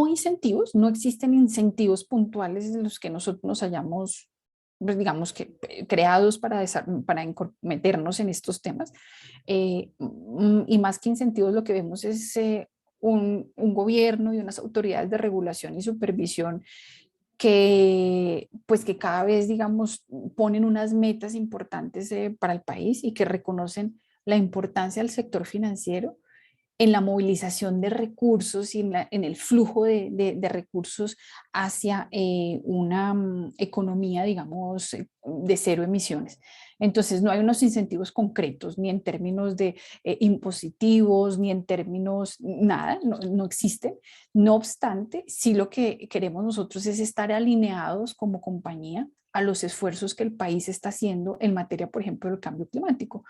incentivos, no existen incentivos puntuales en los que nosotros nos hayamos, pues, digamos que creados para meternos en estos temas. Y más que incentivos, lo que vemos es un gobierno y unas autoridades de regulación y supervisión pues que cada vez, digamos, ponen unas metas importantes para el país y que reconocen la importancia del sector financiero en la movilización de recursos y en el flujo de recursos hacia una economía, digamos, de cero emisiones. Entonces, no hay unos incentivos concretos, ni en términos de impositivos, ni en términos, nada, no existen. No obstante, sí lo que queremos nosotros es estar alineados como compañía a los esfuerzos que el país está haciendo en materia, por ejemplo, del cambio climático.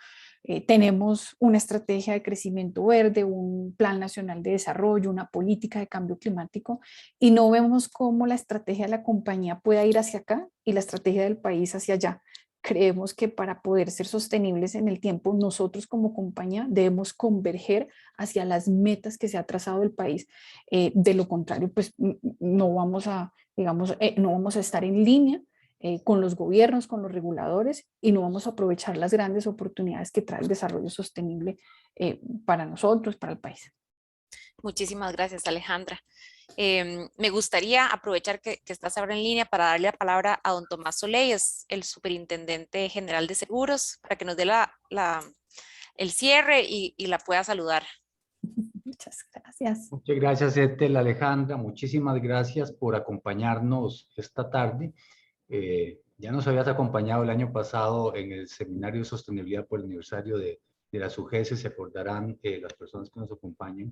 Tenemos una estrategia de crecimiento verde, un plan nacional de desarrollo, una política de cambio climático, y no vemos cómo la estrategia de la compañía pueda ir hacia acá y la estrategia del país hacia allá. Creemos que para poder ser sostenibles en el tiempo, nosotros como compañía debemos converger hacia las metas que se ha trazado el país. De lo contrario, pues no vamos a, digamos, no vamos a estar en línea con los gobiernos, con los reguladores, y no vamos a aprovechar las grandes oportunidades que trae el desarrollo sostenible para nosotros, para el país. Muchísimas gracias, Alejandra. Me gustaría aprovechar que estás ahora en línea para darle la palabra a don Tomás Soleil, es el Superintendente General de Seguros, para que nos dé el cierre y la pueda saludar. Muchas gracias. Muchas gracias, Ethel, Alejandra. Muchísimas gracias por acompañarnos esta tarde. Ya nos habías acompañado el año pasado en el Seminario de Sostenibilidad por el aniversario de la SUGESE, se acordarán las personas que nos acompañan.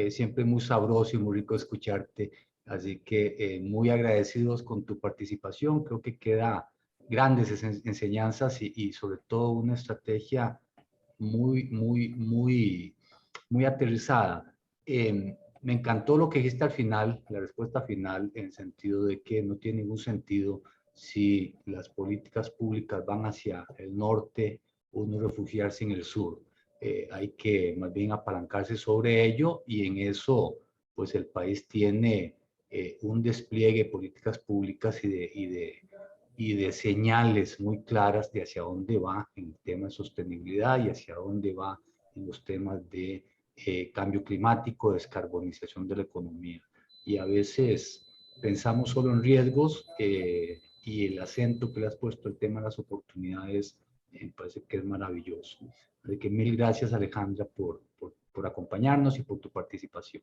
Siempre muy sabroso y muy rico escucharte, así que muy agradecidos con tu participación. Creo que queda grandes enseñanzas y sobre todo una estrategia muy aterrizada. Me encantó lo que dijiste al final, la respuesta final, en el sentido de que no tiene ningún sentido si las políticas públicas van hacia el norte, uno refugiarse en el sur. Hay que más bien apalancarse sobre ello, y en eso pues el país tiene un despliegue de políticas públicas y de señales muy claras de hacia dónde va en el tema de sostenibilidad y hacia dónde va en los temas de cambio climático, descarbonización de la economía. Y a veces pensamos solo en riesgos y el acento que le has puesto al tema de las oportunidades me parece que es maravilloso. Así que mil gracias, Alejandra, por acompañarnos y por tu participación.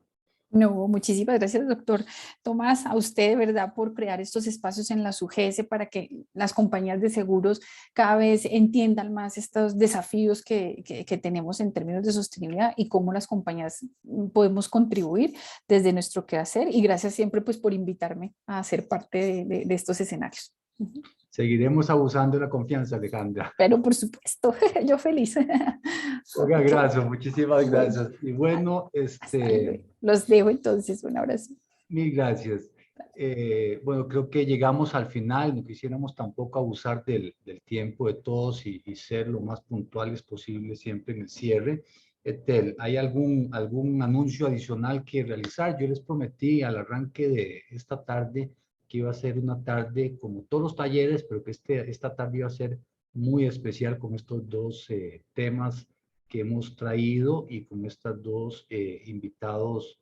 No, muchísimas gracias, doctor Tomás, a usted de verdad por crear estos espacios en la SUGESE para que las compañías de seguros cada vez entiendan más estos desafíos que tenemos en términos de sostenibilidad y cómo las compañías podemos contribuir desde nuestro quehacer. Y gracias siempre pues por invitarme a ser parte de estos escenarios. Seguiremos abusando de la confianza, Alejandra. Pero por supuesto, yo feliz. Oiga, gracias, muchísimas gracias. Y bueno, los dejo entonces, un abrazo. Mil gracias. Bueno, creo que llegamos al final, no quisiéramos tampoco abusar del tiempo de todos y ser lo más puntuales posible siempre en el cierre. Etel, ¿hay algún anuncio adicional que realizar? Yo les prometí al arranque de esta tarde que iba a ser una tarde como todos los talleres, pero que esta tarde iba a ser muy especial con estos dos temas que hemos traído y con estas dos invitados,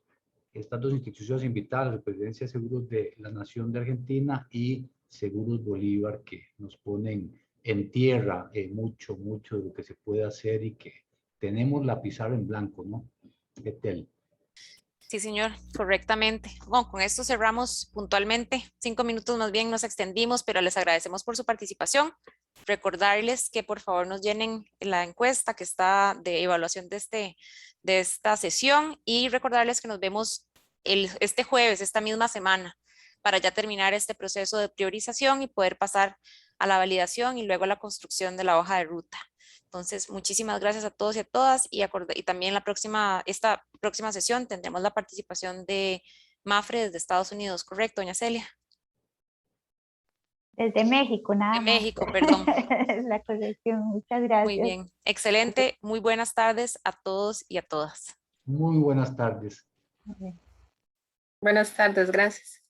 estas dos instituciones invitadas, la Presidencia de Seguros de la Nación de Argentina y Seguros Bolívar, que nos ponen en tierra mucho de lo que se puede hacer y que tenemos la pizarra en blanco, ¿no? Etel. Sí, señor, correctamente. Bueno, con esto cerramos puntualmente. 5 minutos más bien nos extendimos, pero les agradecemos por su participación. Recordarles que por favor nos llenen la encuesta que está de evaluación de esta sesión y recordarles que nos vemos este jueves, esta misma semana, para ya terminar este proceso de priorización y poder pasar a la validación y luego a la construcción de la hoja de ruta. Entonces, muchísimas gracias a todos y a todas y también esta próxima sesión tendremos la participación de Mafre desde Estados Unidos, ¿correcto, doña Celia? Desde México, nada más. De México, perdón. La corrección, muchas gracias. Muy bien, excelente, muy buenas tardes a todos y a todas. Muy buenas tardes. Muy bien. Buenas tardes, gracias.